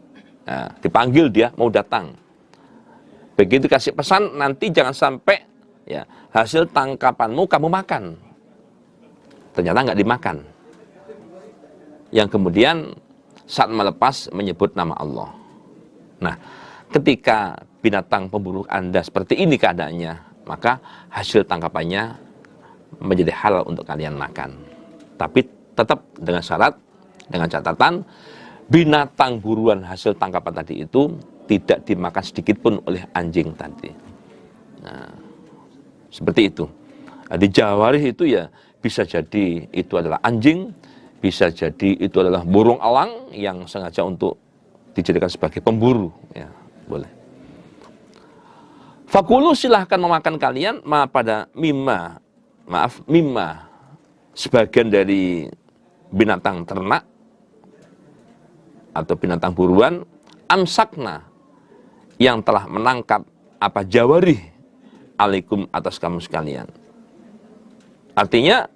Nah, dipanggil, dia mau datang. Begitu kasih pesan, nanti jangan sampai ya hasil tangkapanmu kamu makan. Ternyata nggak dimakan. Yang kemudian saat melepas menyebut nama Allah. Nah, ketika binatang pemburu Anda seperti ini keadaannya, maka hasil tangkapannya menjadi halal untuk kalian makan. Tapi tetap dengan syarat, dengan catatan, binatang buruan hasil tangkapan tadi itu tidak dimakan sedikit pun oleh anjing tadi. Nah, seperti itu. Di jawarih itu ya bisa jadi itu adalah anjing, bisa jadi itu adalah burung elang yang sengaja untuk dijadikan sebagai pemburu, ya boleh. Fakulu, silahkan memakan kalian mimma sebagian dari binatang ternak atau binatang buruan, amsakna, yang telah menangkap apa jawarih alaikum, atas kamu sekalian. Artinya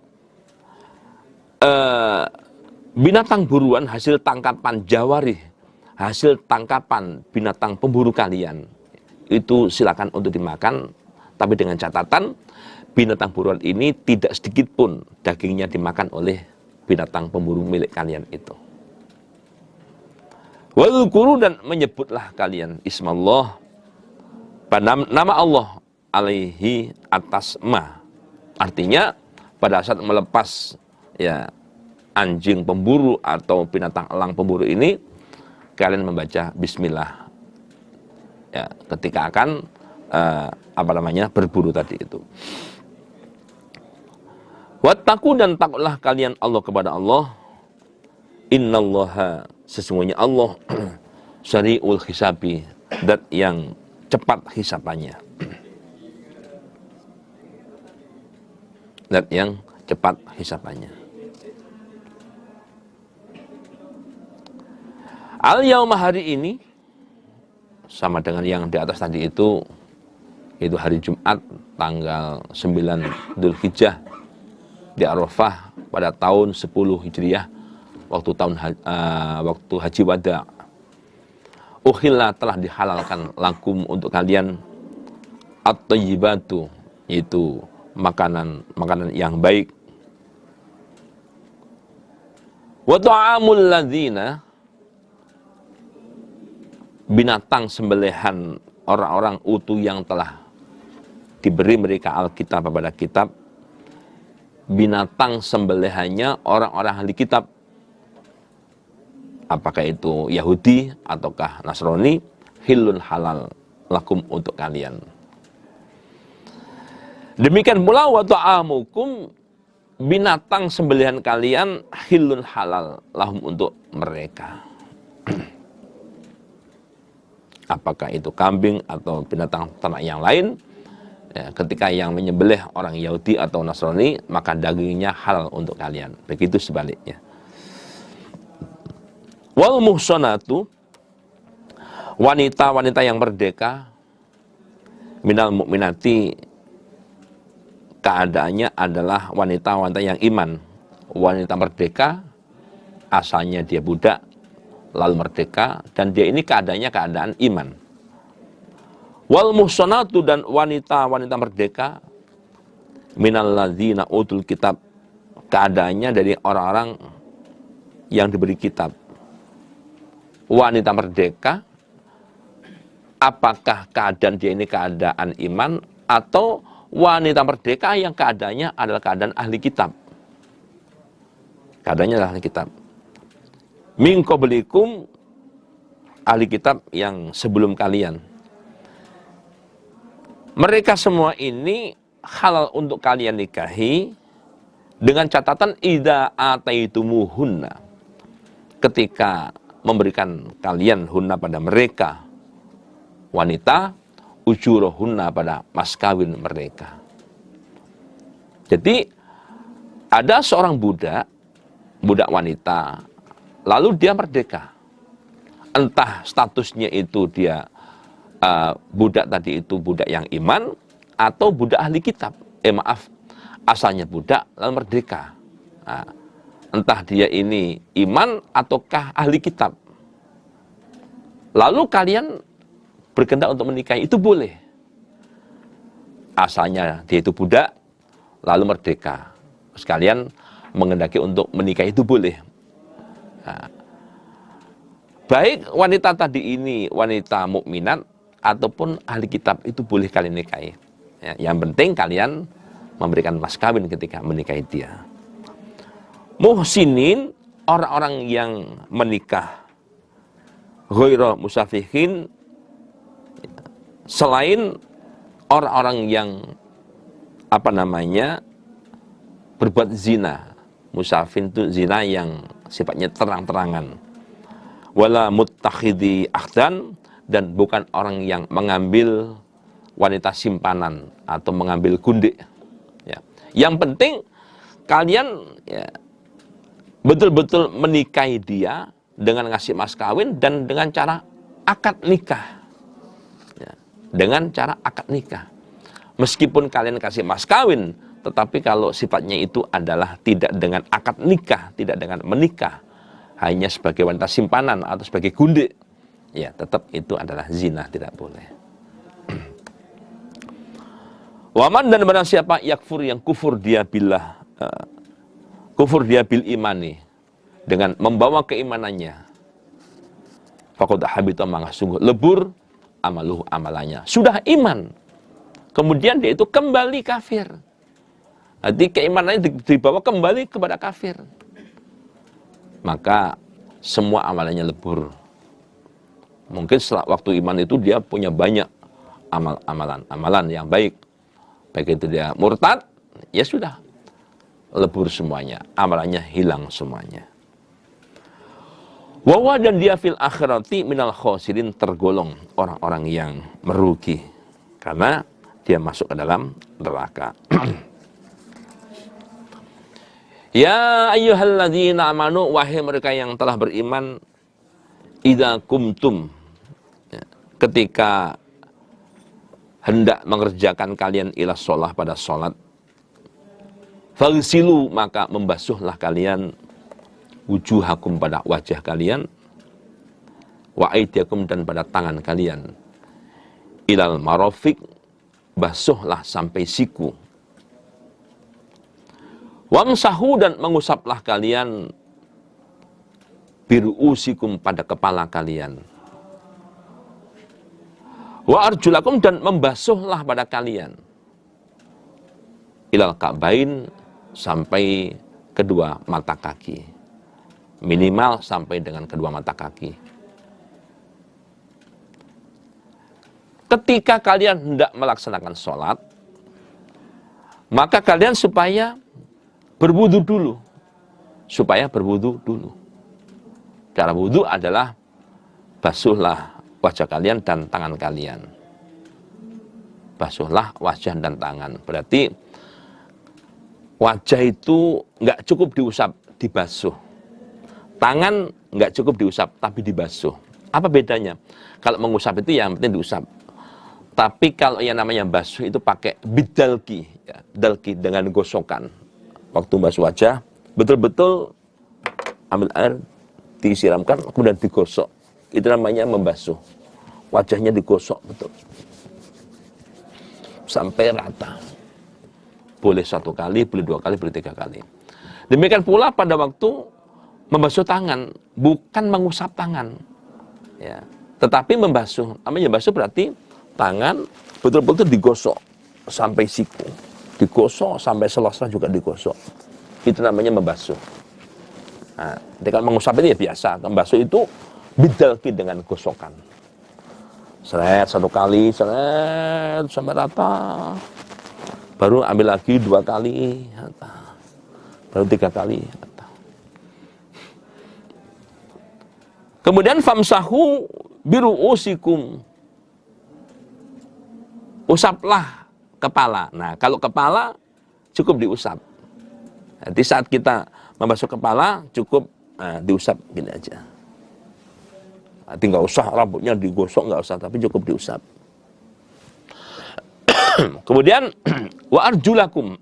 binatang buruan hasil tangkapan jawarih, hasil tangkapan binatang pemburu kalian, itu silakan untuk dimakan, tapi dengan catatan binatang buruan ini tidak sedikit pun dagingnya dimakan oleh binatang pemburu milik kalian itu. Wadhkuru, dan menyebutlah kalian ismallah, pada nama Allah, alaihi, atas ma. Artinya pada saat melepas ya anjing pemburu atau binatang elang pemburu ini, kalian membaca bismillah ya ketika akan berburu tadi itu. Wattaqu, dan takutlah kalian Allah kepada Allah. Innallaha, sesungguhnya Allah syari'ul hisabi, dat yang cepat hisapannya. Dat yang cepat hisapannya. Al-yauma, hari ini, sama dengan yang di atas tadi itu hari Jumat tanggal 9 Dzulhijjah di Arafah pada tahun 10 Hijriah, waktu haji wada. Ukhilla, telah dihalalkan lakum, untuk kalian, at-thayyibatu, yaitu makanan yang baik. Wa ta'amul ladzina, binatang sembelihan orang-orang utuh yang telah diberi mereka Alkitab kepada kitab, binatang sembelihannya orang-orang ahli kitab, apakah itu Yahudi ataukah Nasrani, hilun, halal lakum, untuk kalian. Demikian pula wa ta'amukum, binatang sembelihan kalian, hilun, halal lahum, untuk mereka. Apakah itu kambing atau binatang ternak yang lain, ya, ketika yang menyembelih orang Yahudi atau Nasrani, maka dagingnya halal untuk kalian. Begitu sebaliknya. Wal muhsanatu, wanita-wanita yang merdeka, minal mu'minati, keadaannya adalah wanita-wanita yang iman. Wanita merdeka, asalnya dia budak, lalu merdeka, dan dia ini keadaannya keadaan iman. Wal muhsanatu, dan wanita-wanita merdeka, minal ladzina utul kitab, keadaannya dari orang-orang yang diberi kitab. Wanita merdeka, apakah keadaan dia ini keadaan iman, atau wanita merdeka yang keadaannya adalah keadaan ahli kitab. Keadaannya adalah ahli kitab. Min qablikum, ahli kitab yang sebelum kalian. Mereka semua ini halal untuk kalian nikahi dengan catatan idza ataitumuhunna, ketika memberikan kalian hunna pada mereka wanita, ujurohunna pada mas kawin mereka. Jadi ada seorang budak wanita, lalu dia merdeka. Entah statusnya itu dia budak tadi itu budak yang iman atau budak ahli kitab. Asalnya budak lalu merdeka. Nah, entah dia ini iman ataukah ahli kitab. Lalu kalian berkehendak untuk menikahi, itu boleh. Asalnya dia itu budak, lalu merdeka. Sekalian menghendaki untuk menikahi, itu boleh. Nah, baik wanita tadi ini wanita mukminat ataupun ahli kitab, itu boleh kalian nikahi. Ya, yang penting kalian memberikan mas kawin ketika menikahi dia. Muhsinin, orang-orang yang menikah ghairu musafihin, selain orang-orang yang berbuat zina. Musafin itu zina yang sifatnya terang-terangan. Wala muttakhidhi akhdan, dan bukan orang yang mengambil wanita simpanan atau mengambil gundik. Ya. Yang penting kalian betul-betul menikahi dia dengan ngasih mas kawin dan dengan cara akad nikah. Ya. Dengan cara akad nikah. Meskipun kalian kasih mas kawin, tetapi kalau sifatnya itu adalah tidak dengan akad nikah, tidak dengan menikah, hanya sebagai wanita simpanan atau sebagai gundik, ya tetap itu adalah zina, tidak boleh. Waman, dan barang siapa yakfur, yang kufur dia billah, kufur dia bil imani, dengan membawa keimanannya, faqad habita, maka sungguh lebur amaluhu, amalannya. Sudah iman, kemudian dia itu kembali kafir. Jadi keimanannya dibawa kembali kepada kafir, maka semua amalannya lebur. Mungkin setelah waktu iman itu dia punya banyak amalan yang baik. Baik itu dia murtad, ya sudah, lebur semuanya, amalannya hilang semuanya. Wawa, dan dia fil akhirati minal khosirin, tergolong orang-orang yang merugi, karena dia masuk ke dalam neraka. Ya ayyuhalladzina amanu, wahai mereka yang telah beriman, idza kumtum, ketika hendak mengerjakan kalian ila sholah, pada sholat, faghsilu, maka membasuhlah kalian wujuhakum, pada wajah kalian, wa aydiyakum, dan pada tangan kalian, ilal marafiq, basuhlah sampai siku, wamsahu, dan mengusaplah kalian biru'usikum, pada kepala kalian, wa arjulakum, dan membasuhlah pada kalian ilal ka'bain, sampai kedua mata kaki, minimal sampai dengan kedua mata kaki. Ketika kalian hendak melaksanakan sholat, maka kalian supaya berwudu dulu. Cara wudu adalah basuhlah wajah kalian dan tangan kalian. Basuhlah wajah dan tangan. Berarti wajah itu nggak cukup diusap, dibasuh. Tangan nggak cukup diusap, tapi dibasuh. Apa bedanya? Kalau mengusap itu yang penting diusap. Tapi kalau yang namanya basuh itu pakai bidalki, ya, dalki dengan gosokan. Waktu basuh wajah, betul-betul ambil air, disiramkan, kemudian digosok. Itu namanya membasuh. Wajahnya digosok betul. Sampai rata. Boleh 1 kali, boleh 2 kali, boleh 3 kali. Demikian pula pada waktu membasuh tangan, bukan mengusap tangan. Ya. Tetapi membasuh. Namanya basuh berarti tangan betul-betul digosok sampai siku. Digosok sampai selesai juga digosok. Itu namanya membasuh. Nah, ketika mengusap itu ya biasa. Membasuh itu bidalki dengan gosokan. Seret 1 kali, seret sampai rata. Baru ambil lagi 2 kali, rata. Baru 3 kali, rata. Kemudian famsahu biru'usikum. Usaplah kepala. Nah, kalau kepala cukup diusap. Nanti saat kita membasuh kepala cukup diusap gini aja. Nanti nggak usah rambutnya digosok, nggak usah, tapi cukup diusap. Kemudian wa arjulakum.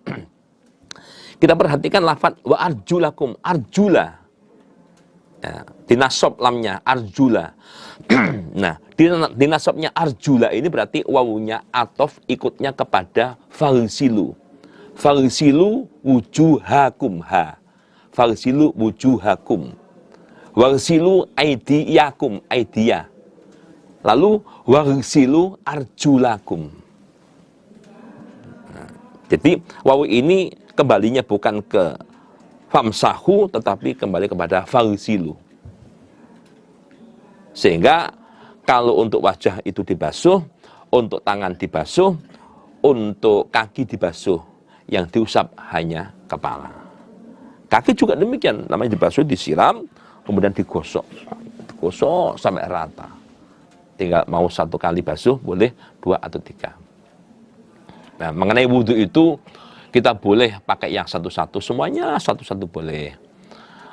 Kita perhatikan lafaz wa arjulakum, arjula. Ya, dinasob lamnya arjula. Nah, dinasobnya arjula ini berarti wawunya atof ikutnya kepada falsilu. Falsilu wujuhakum ha. Falsilu wujuhakum. Walsilu aidiyakum aidiya. Lalu walsilu arjulakum. Nah, jadi wawu ini kembalinya bukan ke famsahu tetapi kembali kepada falsilu. Sehingga kalau untuk wajah itu dibasuh, untuk tangan dibasuh, untuk kaki dibasuh, yang diusap hanya kepala. Kaki juga demikian, namanya dibasuh, disiram, kemudian digosok. Digosok sampai rata. Tinggal mau 1 kali basuh, boleh 2 atau 3. Nah, mengenai wudhu itu, kita boleh pakai yang satu-satu, semuanya satu-satu boleh.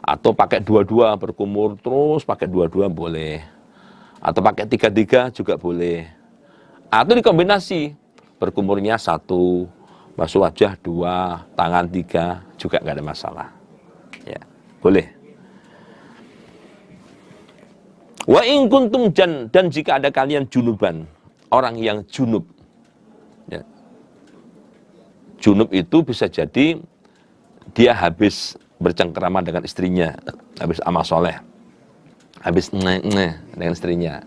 Atau pakai 2-2 berkumur terus, pakai 2-2 boleh. Atau pakai 3-3 juga boleh. Atau dikombinasi, berkumurnya 1, basuh wajah 2, tangan 3, juga nggak ada masalah. Ya, boleh. Wa in kuntum dan jika ada kalian junuban, orang yang junub. Ya. Junub itu bisa jadi dia habis bercengkerama dengan istrinya, habis amal soleh, habis dengan istrinya.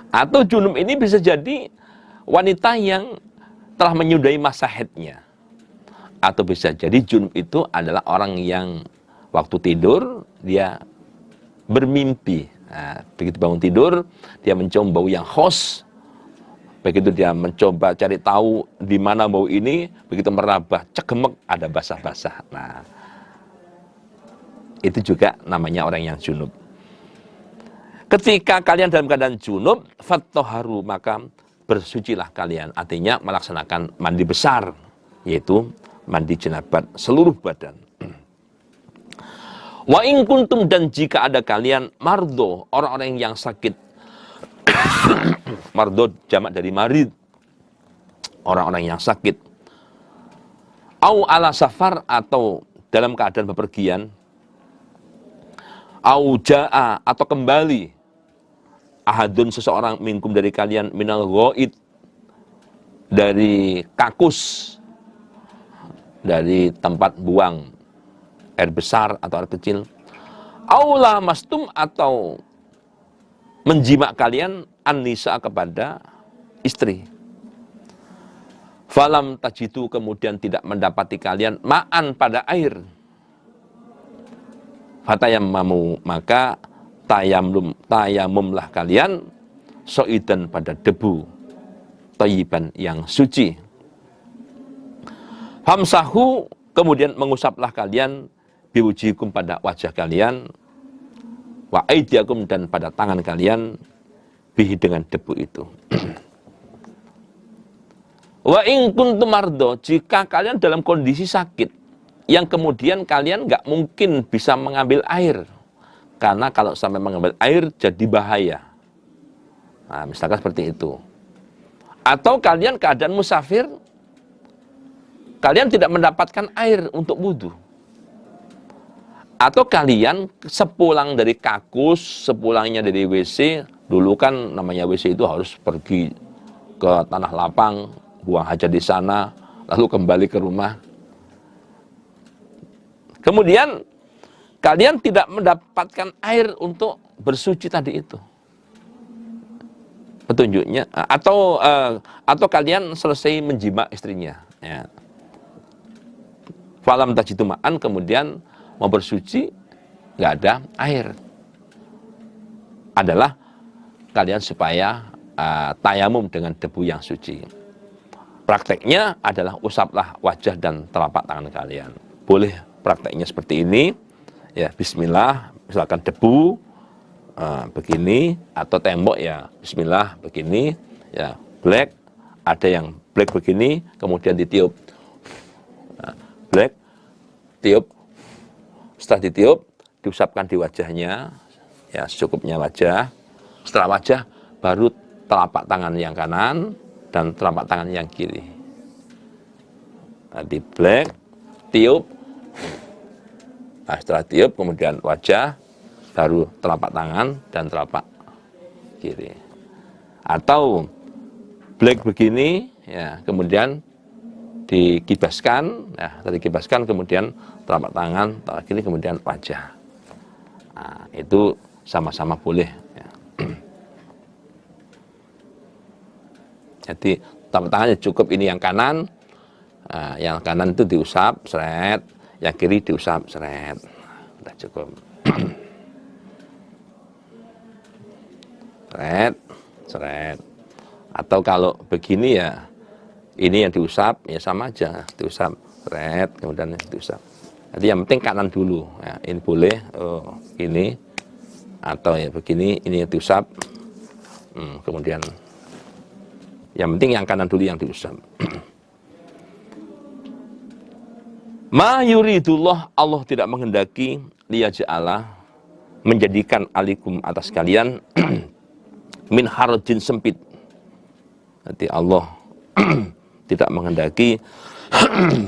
Atau junub ini bisa jadi wanita yang telah menyudahi masa haidnya. Atau bisa jadi junub itu adalah orang yang waktu tidur dia bermimpi. Nah, begitu bangun tidur dia mencium bau yang khos. Begitu dia mencoba cari tahu di mana bau ini, begitu meraba, cegemek, ada basah-basah. Nah, itu juga namanya orang yang junub. Ketika kalian dalam keadaan junub, fattoharu, maka bersucilah kalian. Artinya melaksanakan mandi besar, yaitu mandi jenabat seluruh badan. Wa in kuntum, dan jika ada kalian mardo, orang-orang yang sakit. Mardo jamak dari marid, orang-orang yang sakit. Au ala safar, atau dalam keadaan bepergian. Au ja'a, atau kembali. Ahadun, seseorang minkum dari kalian, minal ghaid, dari kakus, dari tempat buang air besar atau air kecil. Aula mastum, atau menjimak kalian an-nisa, kepada istri. Falam tajidu, kemudian tidak mendapati kalian ma'an, pada air. Fatayammamu, maka tayamumlah kalian so'idan, pada debu, thayyiban, yang suci. Famsahu, kemudian mengusaplah kalian biwujikum, pada wajah kalian, wa aidiakum, dan pada tangan kalian, bihi, dengan debu itu. Wa in kuntum mardo, jika kalian dalam kondisi sakit yang kemudian kalian nggak mungkin bisa mengambil air, karena kalau sampai mengambil air jadi bahaya. Nah, misalkan seperti itu. Atau kalian keadaan musafir, kalian tidak mendapatkan air untuk wudhu. Atau kalian sepulang dari kakus, sepulangnya dari WC, dulu kan namanya WC itu harus pergi ke tanah lapang, buang hajat di sana, lalu kembali ke rumah. Kemudian kalian tidak mendapatkan air untuk bersuci tadi itu. Petunjuknya, atau kalian selesai menjima istrinya. Ya. Falam tajidu ma'an, kemudian mau bersuci, nggak ada air. Adalah kalian supaya tayamum dengan debu yang suci. Prakteknya adalah usaplah wajah dan telapak tangan kalian. Boleh prakteknya seperti ini, ya bismillah, misalkan debu begini, atau tembok ya bismillah begini, ya black, ada yang black begini, kemudian ditiup. Black, tiup, setelah ditiup, diusapkan di wajahnya, ya secukupnya wajah. Setelah wajah, baru telapak tangan yang kanan dan telapak tangan yang kiri. Di black, tiup, nah, setelah tiup kemudian wajah, baru telapak tangan dan telapak kiri. Atau black begini, ya kemudian dikibaskan, ya tadi kibaskan, kemudian telapak tangan, telapak kiri, kemudian wajah. Nah, itu sama-sama boleh. Ya. Jadi telapak tangannya cukup ini yang kanan, yang kanan itu diusap, seret, yang kiri diusap, seret, udah cukup. Seret, seret. Atau kalau begini ya, ini yang diusap, ya sama aja, diusap, seret, kemudian diusap. Jadi yang penting kanan dulu, ya, ini boleh, ini, atau ya begini, ini yang diusap, kemudian, yang penting yang kanan dulu yang diusap. Ma yuridullah, Allah tidak menghendaki liyaj'ala, menjadikan alikum atas kalian min harajin, sempit. Nanti Allah tidak menghendaki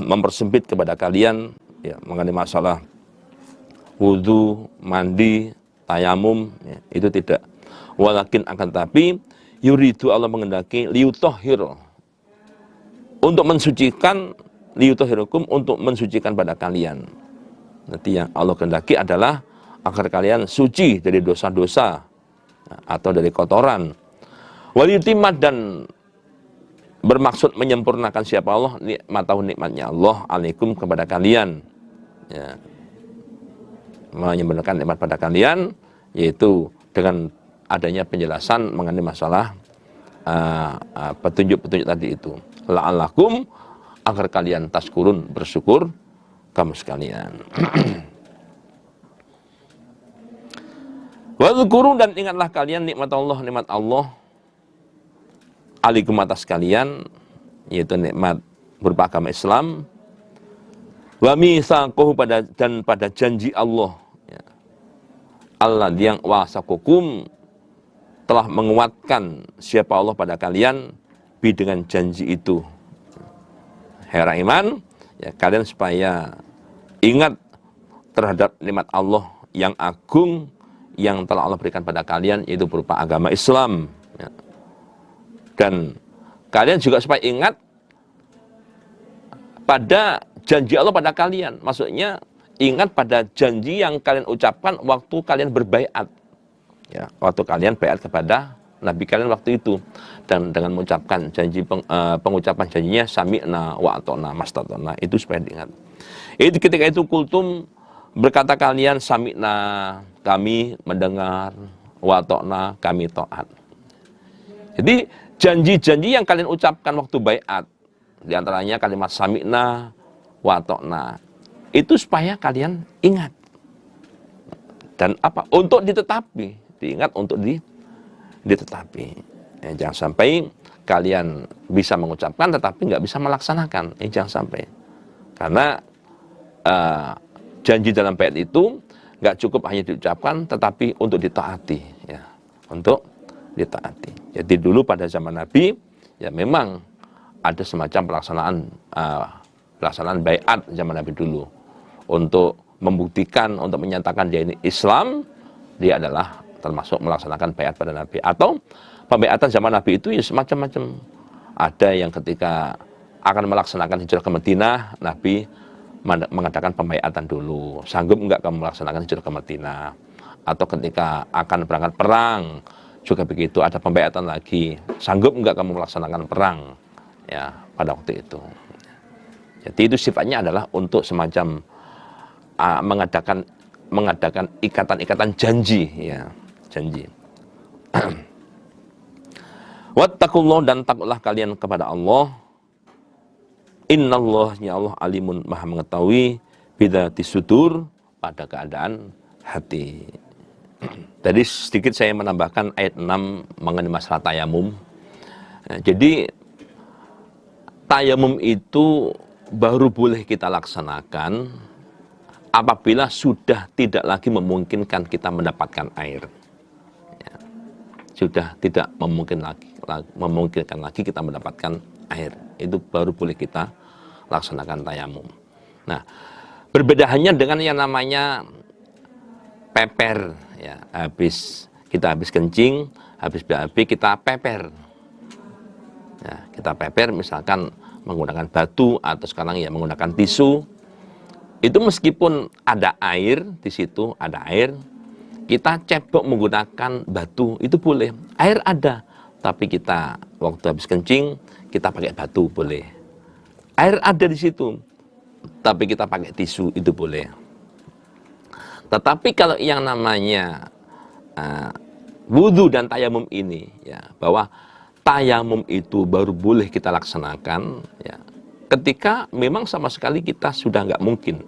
mempersempit kepada kalian ya, mengenai masalah wudhu, mandi, tayamum, ya, itu tidak. Walakin akan tapi yuridu, Allah menghendaki liyutahhir, untuk mensucikan, liyutahhirukum, untuk mensucikan pada kalian. Nanti yang Allah kehendaki adalah agar kalian suci dari dosa-dosa atau dari kotoran. Waliyutimmat, dan bermaksud menyempurnakan siapa Allah, nikmatahu, nikmatnya Allah alaikum kepada kalian, ya. Menyempurnakan nikmat pada kalian, yaitu dengan adanya penjelasan mengenai masalah petunjuk-petunjuk tadi itu, la'allakum, agar kalian taskurun, bersyukur kamu sekalian. Wadhkuru, dan ingatlah kalian nikmat Allah alaikum atas kalian, yaitu nikmat berupa agama Islam, wa mitsaqahu, dan pada janji Allah, ya. Allah yang wasaqukum, telah menguatkan siapa Allah pada kalian, bi, dengan janji itu. Hera iman, ya, kalian supaya ingat terhadap nikmat Allah yang agung yang telah Allah berikan pada kalian, yaitu berupa agama Islam, ya. Dan kalian juga supaya ingat pada janji Allah pada kalian. Maksudnya ingat pada janji yang kalian ucapkan waktu kalian berbaiat, ya, waktu kalian baiat kepada Nabi kalian waktu itu. Dan dengan mengucapkan janji, pengucapan janjinya sami'na wa ata'na mastata'na, itu supaya diingat. Itu ketika itu kultum, berkata kalian sami'na, kami mendengar, wa ata'na, kami taat. Jadi janji-janji yang kalian ucapkan waktu baiat, diantaranya kalimat sami'na wa ata'na, itu supaya kalian ingat. Dan apa? Untuk ditetapi, diingat untuk ditetapi. Ya, jangan sampai kalian bisa mengucapkan tetapi nggak bisa melaksanakan. Jangan sampai. Karena janji dalam bait itu nggak cukup hanya diucapkan, tetapi untuk ditaati, ya, untuk ditaati. Jadi dulu pada zaman Nabi, ya memang ada semacam pelaksanaan baiat zaman Nabi dulu untuk membuktikan, untuk menyatakan dia ini Islam, dia adalah termasuk melaksanakan baiat pada Nabi. Atau pembaiatan zaman Nabi itu ya semacam-macam. Ada yang ketika akan melaksanakan hijrah ke Madinah, Nabi mengadakan pembaiatan dulu. Sanggup enggak kamu melaksanakan hijrah ke Madinah? Atau ketika akan berangkat perang, juga begitu, ada pembaiatan lagi. Sanggup enggak kamu melaksanakan perang? Ya, pada waktu itu. Jadi itu sifatnya adalah untuk semacam mengadakan ikatan-ikatan janji, ya, janji. Wattaqullah, dan takutlah kalian kepada Allah. Innallah, ya Allah, alimun, maha mengetahui, bidzati sudur, pada keadaan hati. Tadi sedikit saya menambahkan ayat 6 mengenai masalah tayamum. Nah, jadi tayamum itu baru boleh kita laksanakan apabila sudah tidak lagi memungkinkan kita mendapatkan air. Ya, sudah tidak memungkinkan lagi kita mendapatkan air. Itu baru boleh kita laksanakan tayamum. Nah, berbeda halnya dengan yang namanya peper, ya, kita habis kencing, habis BAB kita peper. Ya, kita peper misalkan menggunakan batu atau sekarang ya menggunakan tisu. Itu meskipun ada air di situ, ada air, kita cebok menggunakan batu itu boleh. Air ada, tapi kita waktu habis kencing kita pakai batu boleh. Air ada di situ, tapi kita pakai tisu itu boleh. Tetapi kalau yang namanya wudhu dan tayamum ini, ya, bahwa tayamum itu baru boleh kita laksanakan, ya, ketika memang sama sekali kita sudah nggak mungkin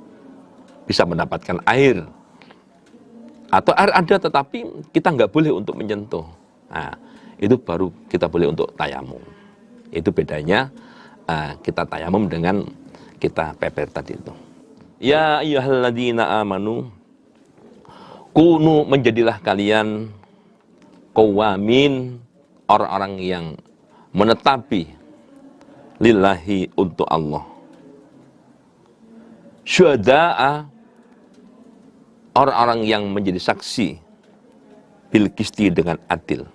bisa mendapatkan air, atau air ada tetapi kita nggak boleh untuk menyentuh. Nah, itu baru kita boleh untuk tayamum. Itu bedanya kita tayamum dengan kita peper tadi itu. Ya ayyuhalladzina amanu, kunu, menjadilah kalian qawamin, orang-orang yang menetapi lillahi, untuk Allah. Syuhada'a, orang-orang yang menjadi saksi bil qisti, dengan adil.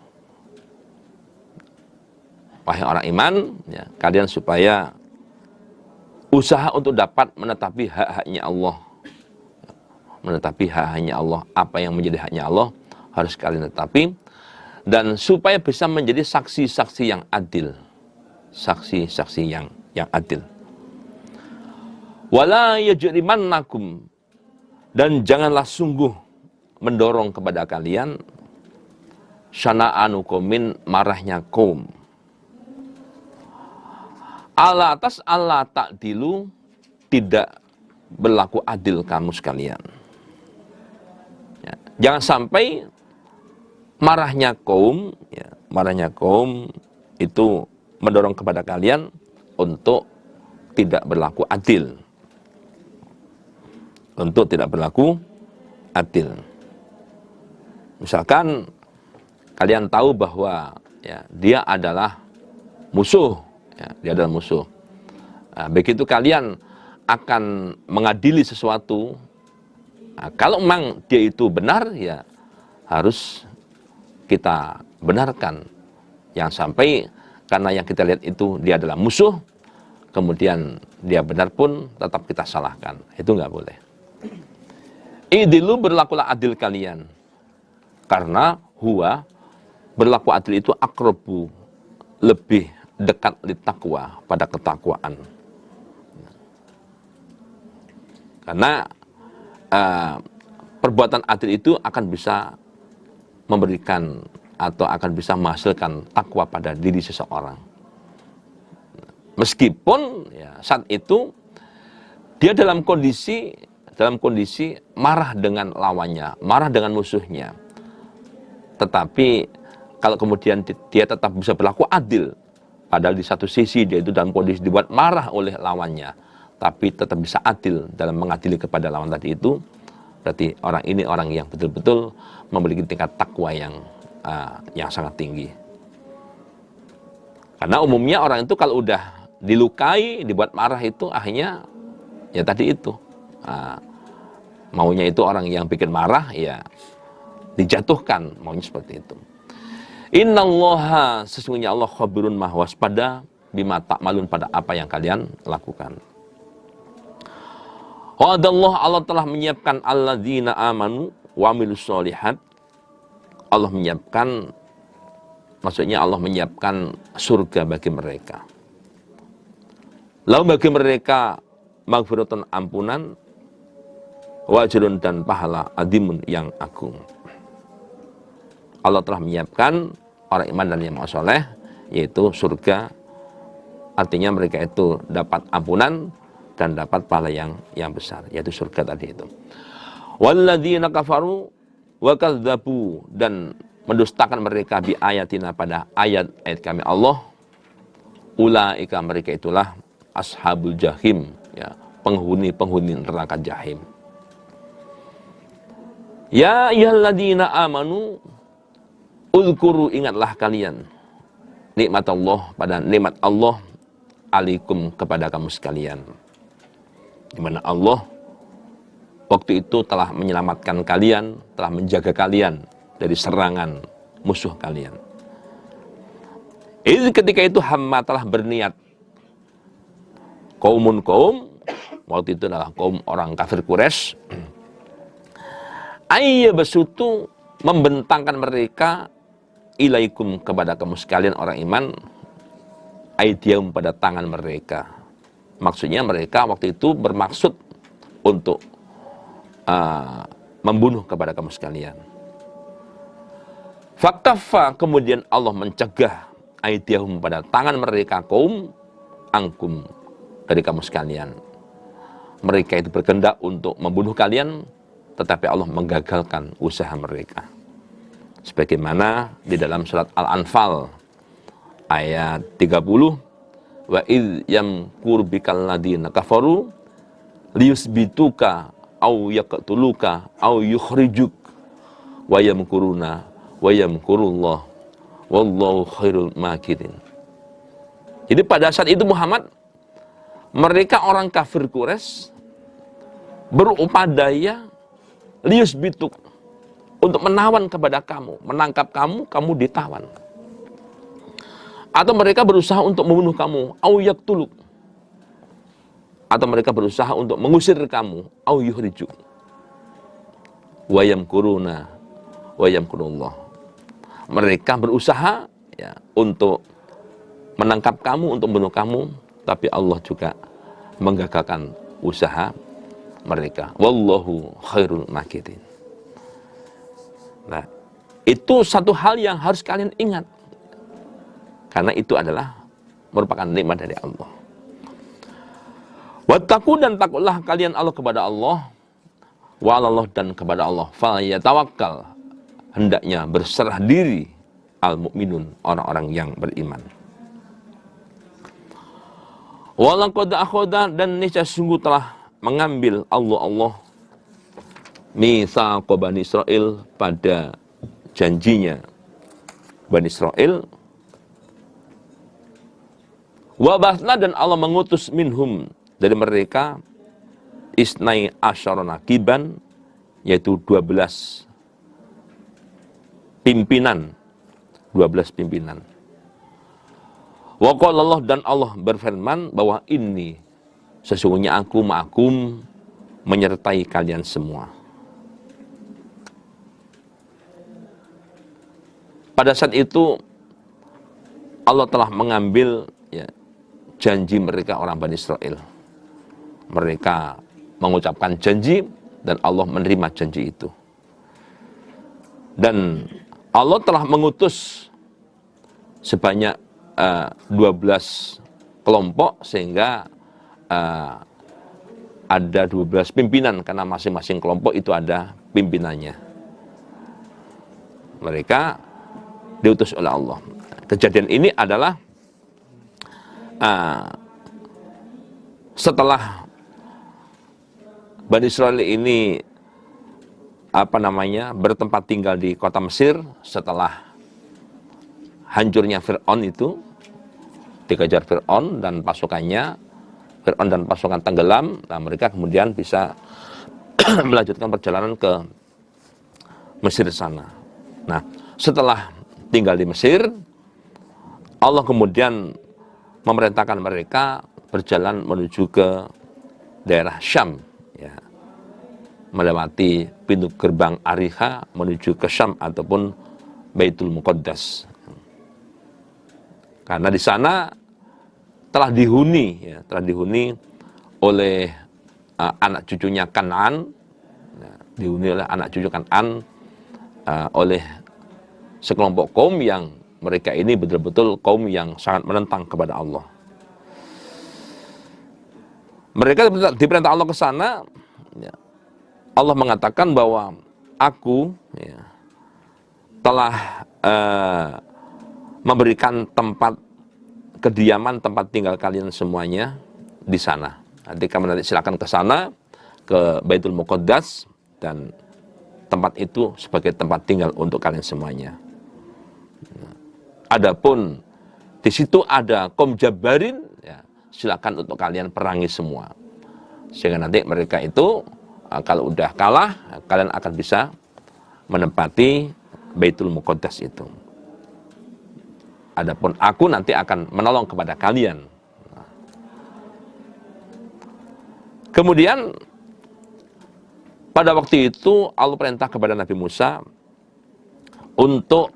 Wahai orang iman, ya, kalian supaya usaha untuk dapat menetapi hak-haknya Allah. Menetapi hak-haknya Allah, apa yang menjadi haknya Allah harus kalian tetapi, dan supaya bisa menjadi saksi-saksi yang adil. Saksi-saksi yang adil. Wala yajrimannakum, dan janganlah sungguh mendorong kepada kalian syana'anu qaumin, marahnya kaum, ala atas Allah ta'dilu, tidak berlaku adil kamu sekalian. Ya, jangan sampai marahnya kaum, ya, marahnya kaum itu mendorong kepada kalian untuk tidak berlaku adil. Untuk tidak berlaku adil. Misalkan kalian tahu bahwa, ya, dia adalah musuh. Ya, dia adalah musuh. Nah, begitu kalian akan mengadili sesuatu, nah, kalau memang dia itu benar, ya harus kita benarkan. Yang sampai karena yang kita lihat itu dia adalah musuh, kemudian dia benar pun tetap kita salahkan. Itu nggak boleh. Idilu, berlakulah adil kalian. Karena huwa, berlaku adil itu akrobu, lebih dekat li taqwa, pada ketakwaan. Karena perbuatan adil itu akan bisa memberikan atau akan bisa menghasilkan takwa pada diri seseorang. Meskipun, ya, saat itu dia dalam kondisi marah dengan lawannya, marah dengan musuhnya. Tetapi kalau kemudian dia tetap bisa berlaku adil, padahal di satu sisi dia itu dalam kondisi dibuat marah oleh lawannya, tapi tetap bisa adil dalam mengadili kepada lawan tadi itu, Berarti orang ini orang yang betul-betul memiliki tingkat takwa yang sangat tinggi. Karena umumnya orang itu kalau udah dilukai, dibuat marah itu akhirnya ya tadi itu. Maunya itu orang yang bikin marah ya dijatuhkan, maunya seperti itu. Innallaha, sesungguhnya Allah khabirun maha waspada bima ta'malun, pada apa yang kalian lakukan. Wa'adallah, Allah telah menyiapkan alladzina amanu wa amilus sholihat. Allah menyiapkan, maksudnya Allah menyiapkan surga bagi mereka. Lalu bagi mereka maghfiratun, ampunan, wa ajrun, dan pahala adimun, yang agung. Allah telah menyiapkan orang iman dan yang soleh, yaitu surga. Artinya mereka itu dapat ampunan dan dapat pahala yang besar, yaitu surga tadi itu. Walladzina kafaru wa kadzdzabu, dan mendustakan mereka bi ayatina, pada ayat-ayat kami Allah. Ulaika, mereka itulah ashabul jahim, ya, penghuni neraka jahim. Ya ayyuhalladzina amanu uzkuru, ingatlah kalian nikmat Allah, pada nikmat Allah alaikum, kepada kamu sekalian, di mana Allah waktu itu telah menyelamatkan kalian, telah menjaga kalian dari serangan musuh kalian. Ketika itu hamma, telah berniat kaum, waktu itu adalah kaum orang kafir Quraisy, ayya besutu, membentangkan mereka, ilaikum, kepada kamu sekalian orang iman, aidiyahum, pada tangan mereka. Maksudnya mereka waktu itu bermaksud untuk membunuh kepada kamu sekalian. Fakaffa, kemudian Allah mencegah, aidiyahum, pada tangan mereka kaum, angkum, dari kamu sekalian. Mereka itu berkehendak untuk membunuh kalian, tetapi Allah menggagalkan usaha mereka. Sebagaimana di dalam surat Al-Anfal ayat 30, wa idh yamkur bikal ladina kafaru liyusbituka au yaqtuluka au yukhrijuk wa yamkuruna wa yamkurullah wallahu khairul makirin. Jadi pada saat itu Muhammad, mereka orang kafir Quraisy berupaya liyusbituk, untuk menawan kepada kamu, menangkap kamu, kamu ditawan. Atau mereka berusaha untuk membunuh kamu, au yaqtuluk, atau mereka berusaha untuk mengusir kamu, au yukhrijuk, wa yamkuruna wa yamkurullah. Mereka berusaha, ya, untuk menangkap kamu, untuk membunuh kamu, tapi Allah juga menggagalkan usaha mereka. Wallahu khairul makirin. Nah, itu satu hal yang harus kalian ingat, karena itu adalah merupakan nikmat dari Allah. Wattaqu, dan takutlah kalian Allah, kepada Allah, wa 'alallah, dan kepada Allah, fa yatawakkal, hendaknya berserah diri, al mukminun, orang-orang yang beriman. Walaqad akhadha, dan niscaya sungguh telah mengambil Allah mitsaq Bani Israil, pada janjinya Bani Israil. Wa ba'atsna, dan Allah mengutus minhum, dari mereka, isnai asyara naqiban, yaitu 12 pimpinan. Wa qala Allah, dan Allah berfirman bahwa ini, sesungguhnya aku ma'akum, menyertai kalian semua. Pada saat itu Allah telah mengambil, ya, janji mereka orang Bani Israel. Mereka mengucapkan janji dan Allah menerima janji itu. Dan Allah telah mengutus sebanyak 12 kelompok, sehingga ada 12 pimpinan, karena masing-masing kelompok itu ada pimpinannya. Mereka diutus oleh Allah. Kejadian ini adalah setelah Bani Israil ini bertempat tinggal di kota Mesir setelah hancurnya Fir'aun itu, dikejar Fir'aun dan pasukannya, Fir'aun dan pasukan tenggelam. Nah, mereka kemudian bisa melanjutkan perjalanan ke Mesir sana. Nah, setelah tinggal di Mesir, Allah kemudian memerintahkan mereka berjalan menuju ke daerah Syam, ya, melewati pintu gerbang Ariha menuju ke Syam ataupun Baitul Muqaddas. Karena di sana telah dihuni oleh anak cucunya Kan'an, dihuni oleh anak cucu Kan'an, oleh sekelompok kaum yang mereka ini betul-betul kaum yang sangat menentang kepada Allah. Mereka diperintah Allah ke sana. Ya, Allah mengatakan bahwa aku, ya, telah memberikan tempat kediaman, tempat tinggal kalian semuanya di sana. Nanti kamu silakan ke sana, ke Baitul Muqaddas, dan tempat itu sebagai tempat tinggal untuk kalian semuanya. Adapun di situ ada kaum Jabarin, ya, silakan untuk kalian perangi semua. Sehingga nanti mereka itu kalau udah kalah, kalian akan bisa menempati Baitul Muqaddas itu. Adapun aku nanti akan menolong kepada kalian. Kemudian pada waktu itu Allah perintah kepada Nabi Musa untuk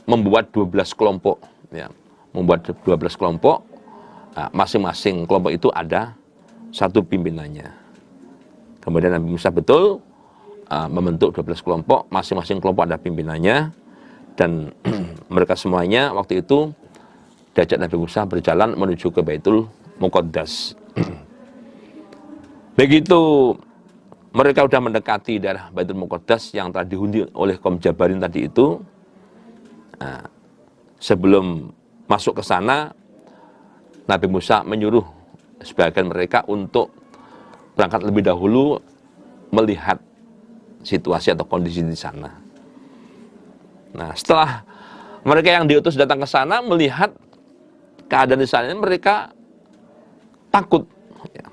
membuat 12 kelompok, ya, membuat 12 kelompok. Nah, masing-masing kelompok itu ada satu pimpinannya. Kemudian Nabi Musa betul membentuk 12 kelompok, masing-masing kelompok ada pimpinannya, dan mereka semuanya waktu itu diajak Nabi Musa berjalan menuju ke Baitul Muqaddas. Begitu mereka sudah mendekati daerah Baitul Muqaddas yang telah dihuni oleh kaum Jabarin tadi itu, sebelum masuk ke sana, Nabi Musa menyuruh sebagian mereka untuk berangkat lebih dahulu melihat situasi atau kondisi di sana. Nah, setelah mereka yang diutus datang ke sana melihat keadaan di sana, mereka takut, ya,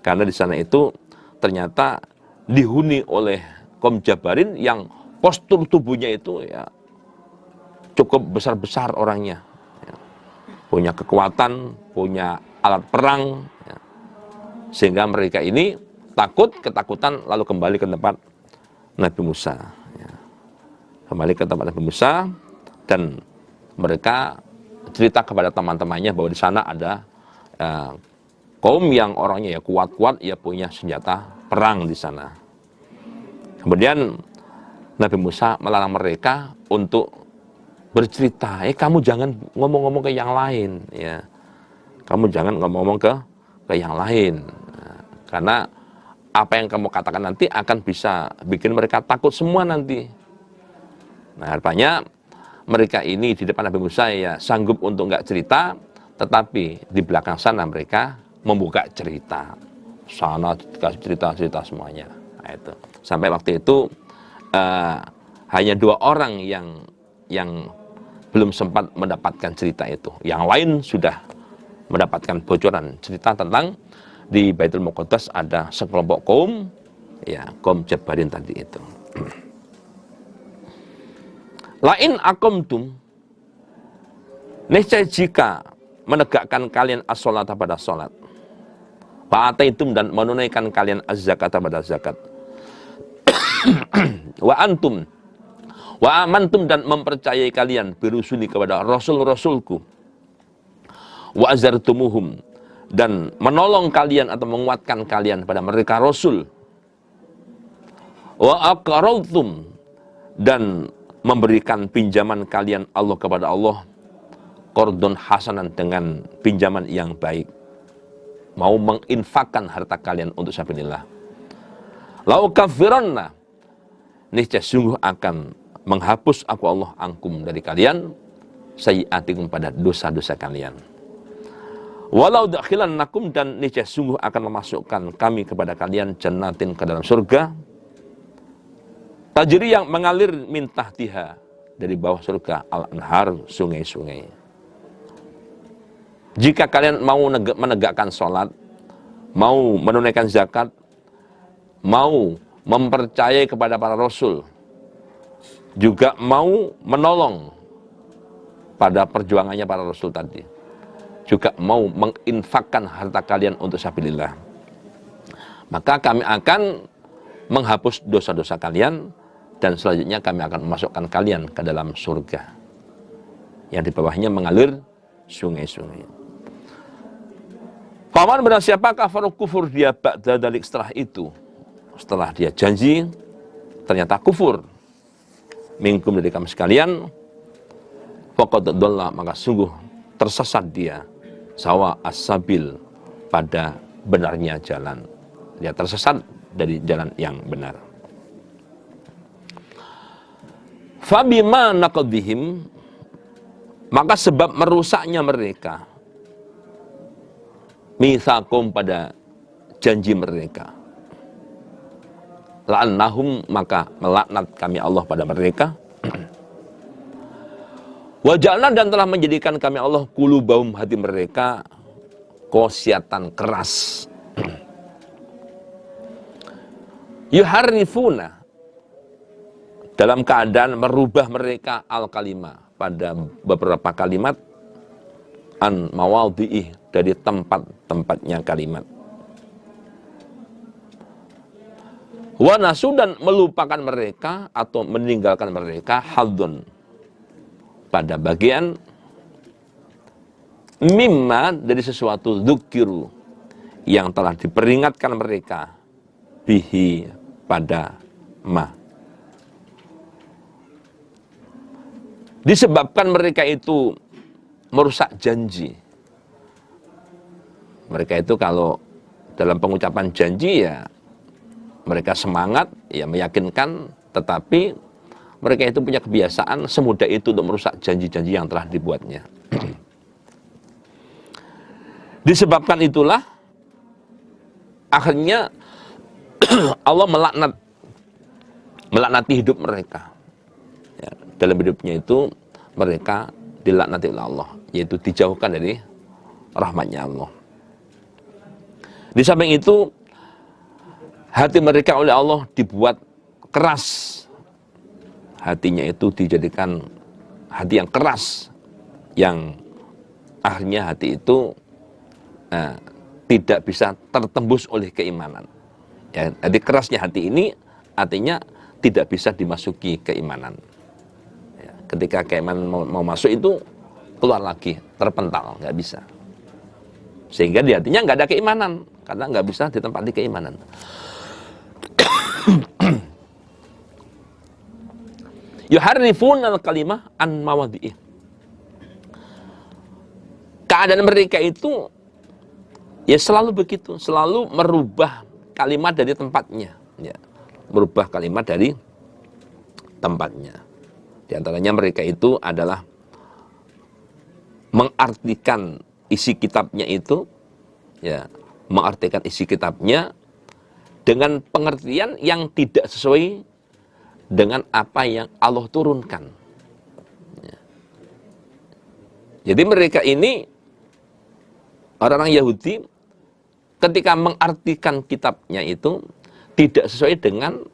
karena di sana itu ternyata dihuni oleh kaum Jabarin yang postur tubuhnya itu, ya, cukup besar-besar orangnya, ya, punya kekuatan, punya alat perang, ya, sehingga mereka ini ketakutan lalu kembali ke tempat Nabi Musa, ya. Kembali ke tempat Nabi Musa, dan mereka cerita kepada teman-temannya bahwa di sana ada kaum yang orangnya ya kuat-kuat, ya punya senjata perang di sana. Kemudian Nabi Musa melarang mereka untuk bercerita, kamu jangan ngomong-ngomong ke yang lain, ya. Kamu jangan ngomong-ngomong ke yang lain, karena apa yang kamu katakan nanti akan bisa bikin mereka takut semua nanti. Nah, rupanya mereka ini di depan Nabi Musa ya sanggup untuk nggak cerita, tetapi di belakang sana mereka membuka cerita. Sana cerita semuanya. Nah, itu. Sampai waktu itu hanya 2 orang yang belum sempat mendapatkan cerita itu. Yang lain sudah mendapatkan bocoran cerita tentang di Baitul Muqaddas ada sekelompok kaum, ya, kaum Jabarin tadi itu. Lain aqamtum, niscaya jika menegakkan kalian as-sholata pada salat, fa'ataitum dan menunaikan kalian az-zakata pada zakat, wa amantum dan mempercayai kalian birusuli kepada rasul-rasulku, wa azartumuhum dan menolong kalian atau menguatkan kalian pada mereka rasul, wa aqraltum dan memberikan pinjaman kalian Allah kepada Allah qardun hasanan dengan pinjaman yang baik, mau menginfakkan harta kalian untuk sabilillah, lau kafiranna niscaya sungguh akan menghapus aku Allah angkum dari kalian sayyiatikum pada dosa-dosa kalian, walau dakhilannakum dan niscaya sungguh akan memasukkan kami kepada kalian jannatin ke dalam surga, Tajri yang mengalir min tahtiha, dari bawah surga, al-anhar, sungai-sungai. Jika kalian mau menegakkan sholat, mau menunaikan zakat, mau mempercayai kepada para rasul, juga mau menolong pada perjuangannya para rasul tadi, juga mau menginfakkan harta kalian untuk sabilillah, maka kami akan menghapus dosa-dosa kalian, dan selanjutnya kami akan memasukkan kalian ke dalam surga yang di bawahnya mengalir sungai-sungai. Paman benar siapa kafar kufur dia ba'da dalik, setelah itu, setelah dia janji ternyata kufur, minkum dari kami sekalian, faqad dhalla, maka sungguh tersesat dia, sawa as-sabil, pada benarnya jalan. Dia tersesat dari jalan yang benar. Fabima naqdihim, maka sebab merusaknya mereka, mitsakum, pada janji mereka, la'annahum, maka melaknat kami Allah pada mereka. Wa ja'alna, dan telah menjadikan kami Allah qulubahum, hati mereka, qasiyatan, keras. Yuharrifuna, dalam keadaan merubah mereka al-kalimah, pada beberapa kalimat, an mawadhi'ih, dari tempat-tempatnya kalimat. Wa nasu, dan melupakan mereka atau meninggalkan mereka, hadzun, pada bagian, mimma, dari sesuatu, dzukiru, yang telah diperingatkan mereka, bihi, pada ma. Disebabkan mereka itu merusak janji. Mereka itu kalau dalam pengucapan janji ya mereka semangat, ya meyakinkan, tetapi mereka itu punya kebiasaan semudah itu untuk merusak janji-janji yang telah dibuatnya. Disebabkan itulah akhirnya Allah melaknati hidup mereka. Ya, dalam hidupnya itu mereka dilaknati oleh Allah, yaitu dijauhkan dari rahmatnya Allah. Di samping itu hati mereka oleh Allah dibuat keras. Hatinya itu dijadikan hati yang keras, yang akhirnya hati itu tidak bisa tertembus oleh keimanan. Ya, jadi kerasnya hati ini artinya tidak bisa dimasuki keimanan. Ya, ketika keimanan mau masuk itu keluar lagi, terpental, nggak bisa. Sehingga di hatinya nggak ada keimanan, karena nggak bisa ditempati keimanan. Yuharrifun al-kalimah an mawadhi'ih. Keadaan mereka itu ya selalu begitu, selalu merubah kalimat dari tempatnya, ya, merubah kalimat dari tempatnya. Di antaranya mereka itu adalah mengartikan isi kitabnya itu, ya, mengartikan isi kitabnya dengan pengertian yang tidak sesuai dengan apa yang Allah turunkan. Ya. Jadi mereka ini orang-orang Yahudi ketika mengartikan kitabnya itu tidak sesuai dengan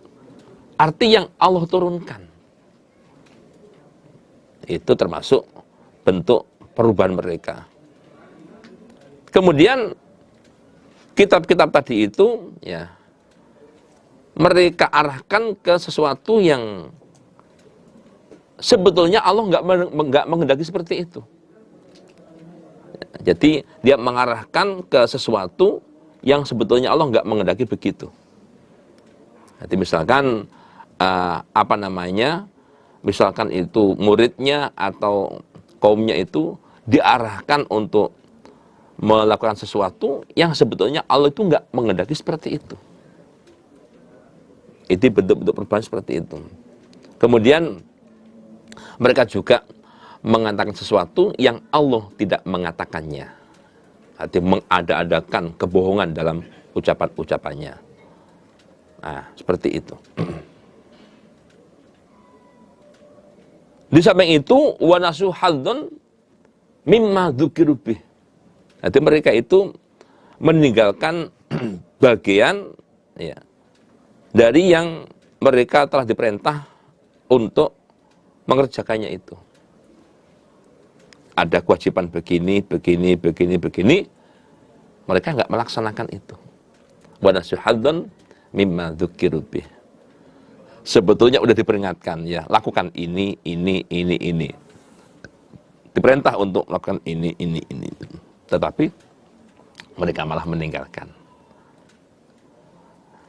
arti yang Allah turunkan. Itu termasuk bentuk perubahan mereka. Kemudian kitab-kitab tadi itu ya mereka arahkan ke sesuatu yang sebetulnya Allah nggak menghendaki seperti itu. Jadi dia mengarahkan ke sesuatu yang sebetulnya Allah nggak menghendaki begitu. Jadi misalkan misalkan itu muridnya atau kaumnya itu diarahkan untuk melakukan sesuatu yang sebetulnya Allah itu nggak menghendaki seperti itu. Itu bentuk-bentuk perubahan seperti itu. Kemudian mereka juga mengatakan sesuatu yang Allah tidak mengatakannya. Artinya mengada-adakan kebohongan dalam ucapan-ucapannya. Nah, seperti itu. Di samping itu wa nasu hadzan mimma dzukiru bih. Jadi mereka itu meninggalkan bagian ya dari yang mereka telah diperintah untuk mengerjakannya itu. Ada kewajiban begini, begini, begini, begini, mereka nggak melaksanakan itu. Wa nasu hadzan mimma dzukiru bih. Sebetulnya udah diperingatkan ya, lakukan ini. Diperintah untuk melakukan ini. Tetapi mereka malah meninggalkan.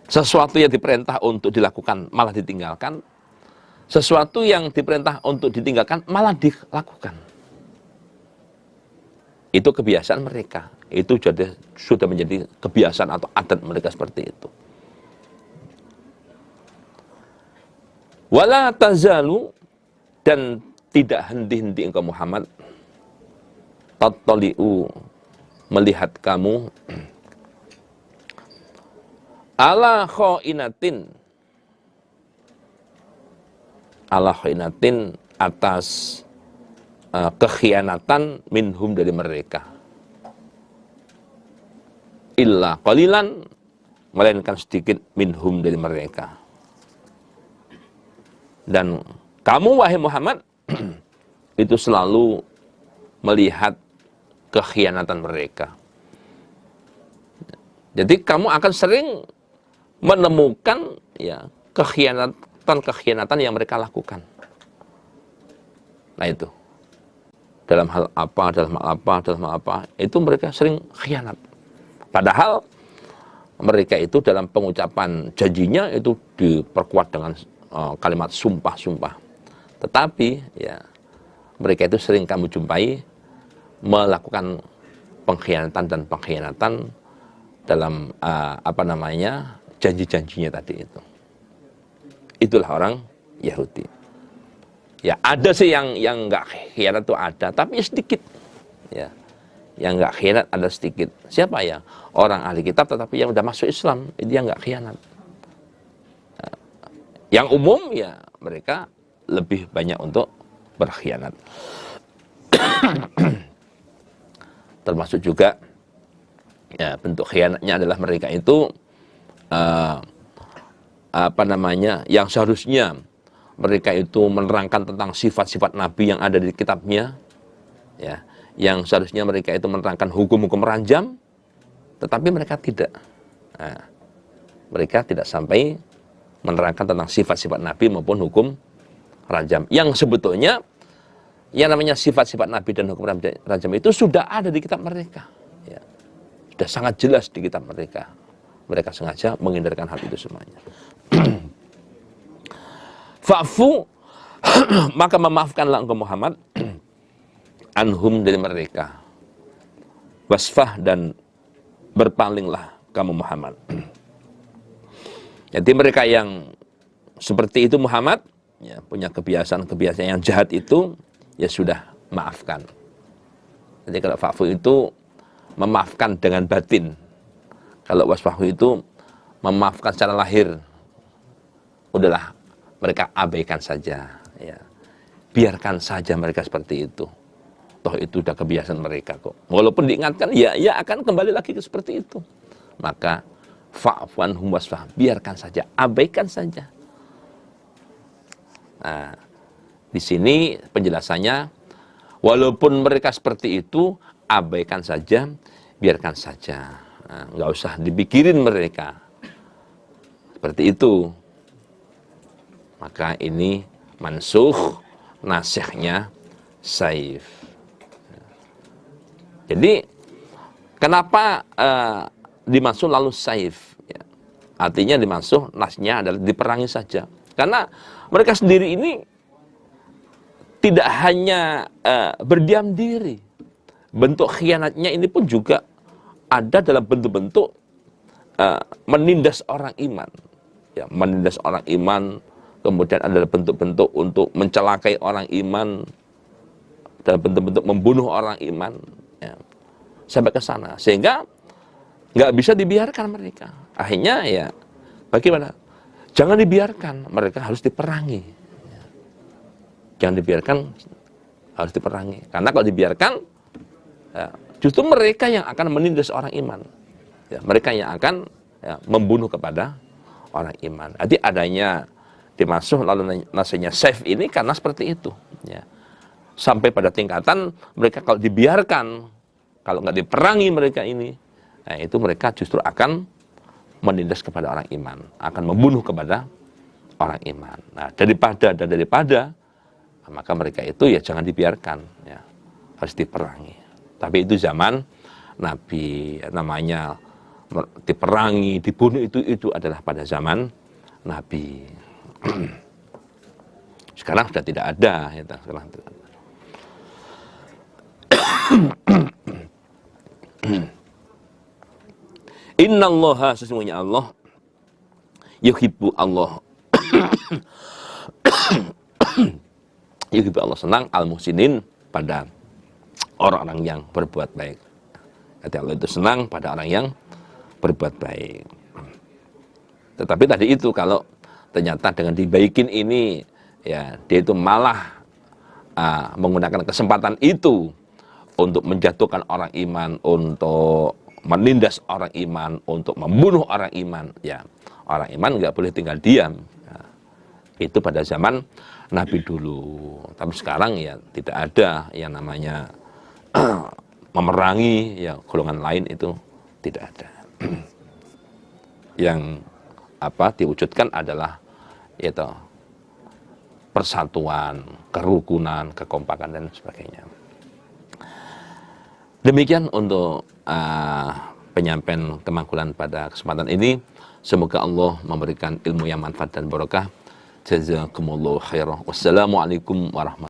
Sesuatu yang diperintah untuk dilakukan malah ditinggalkan. Sesuatu yang diperintah untuk ditinggalkan malah dilakukan. Itu kebiasaan mereka. Itu sudah menjadi kebiasaan atau adat mereka seperti itu. Wala tazalu, dan tidak henti-henti engkau Muhammad, tattali'u, melihat kamu, ala khainatin, atas kekhianatan minhum, dari mereka. Illa qalilan, melainkan sedikit, minhum, dari mereka. Dan kamu wahai Muhammad itu selalu melihat kekhianatan mereka. Jadi kamu akan sering menemukan ya kekhianatan yang mereka lakukan. Nah itu. Dalam hal apa, itu mereka sering khianat. Padahal mereka itu dalam pengucapan janjinya itu diperkuat dengan kalimat sumpah. Tetapi ya mereka itu sering kamu jumpai melakukan pengkhianatan dalam janji-janjinya tadi itu. Itulah orang Yahudi. Ya ada sih yang nggak khianat itu ada, tapi sedikit. Ya, yang nggak khianat ada sedikit. Siapa ya? Orang ahli kitab tetapi yang udah masuk Islam itu yang nggak khianat. Yang umum ya mereka lebih banyak untuk berkhianat. Termasuk juga ya bentuk khianatnya adalah mereka itu yang seharusnya mereka itu menerangkan tentang sifat-sifat Nabi yang ada di kitabnya, ya, yang seharusnya mereka itu menerangkan hukum-hukum ranjam, tetapi mereka tidak. Nah, mereka tidak sampai menerangkan tentang sifat-sifat Nabi maupun hukum ranjam. Yang sebetulnya yang namanya sifat-sifat Nabi dan hukum ranjam itu sudah ada di kitab mereka. Ya. Sudah sangat jelas di kitab mereka. Mereka sengaja menghindarkan hal itu semuanya. Fa'fu, maka memaafkanlah engkau Muhammad anhum, dari mereka. Wasfah, dan berpalinglah kamu Muhammad. Jadi mereka yang seperti itu Muhammad, ya, punya kebiasaan yang jahat itu, ya sudah, maafkan. Jadi kalau fa'fu itu memaafkan dengan batin. Kalau wasfahu itu memaafkan secara lahir. Udahlah, mereka abaikan saja. Ya. Biarkan saja mereka seperti itu. Toh itu udah kebiasaan mereka kok. Walaupun diingatkan, ya akan kembali lagi ke seperti itu. Maka fa'fu anhum wasfah, biarkan saja, abaikan saja. Nah, di sini penjelasannya, walaupun mereka seperti itu, abaikan saja, biarkan saja. Nah, nggak usah dipikirin mereka. Seperti itu. Maka ini mansukh, nasikhnya Saif. Jadi, kenapa dimansuh lalu Saif? Ya. Artinya dimansuh, nasnya adalah diperangi saja. Karena mereka sendiri ini tidak hanya berdiam diri. Bentuk khianatnya ini pun juga ada dalam bentuk-bentuk menindas orang iman. Ya, menindas orang iman, kemudian ada bentuk-bentuk untuk mencelakai orang iman, dalam bentuk-bentuk membunuh orang iman. Ya, sampai ke sana. Sehingga nggak bisa dibiarkan mereka. Akhirnya ya, bagaimana? Jangan dibiarkan, mereka harus diperangi. jangan dibiarkan, harus diperangi. Karena kalau dibiarkan, ya, justru mereka yang akan menindas orang iman. Ya, mereka yang akan membunuh kepada orang iman. Jadi adanya dimasuk lalu nasinya safe ini karena seperti itu. Ya. Sampai pada tingkatan mereka kalau dibiarkan, kalau nggak diperangi mereka ini, nah itu mereka justru akan menindas kepada orang iman, akan membunuh kepada orang iman. Nah daripada maka mereka itu ya jangan dibiarkan, ya harus diperangi. Tapi itu zaman Nabi, namanya diperangi, dibunuh itu adalah pada zaman Nabi. Sekarang sudah tidak ada, ya, sekarang tidak ada. Innallaha, sesungguhnya Allah, yuhibbu Allah yuhibbu Allah senang al-muhsinin, pada orang-orang yang berbuat baik. Jadi Allah itu senang pada orang yang berbuat baik. Tetapi tadi itu kalau ternyata dengan dibaikin ini, ya dia itu malah menggunakan kesempatan itu untuk menjatuhkan orang iman, untuk menindas orang iman, untuk membunuh orang iman. Ya, orang iman nggak boleh tinggal diam. Ya, itu pada zaman Nabi dulu. Tapi sekarang ya tidak ada yang namanya memerangi ya golongan lain, itu tidak ada. Yang diwujudkan adalah itu persatuan, kerukunan, kekompakan dan sebagainya. Demikian untuk penyampaian kemangkulan pada kesempatan ini. Semoga Allah memberikan ilmu yang manfaat dan barokah. Jazakumullahu khairan. Wassalamualaikum warahmatullahi wabarakatuh.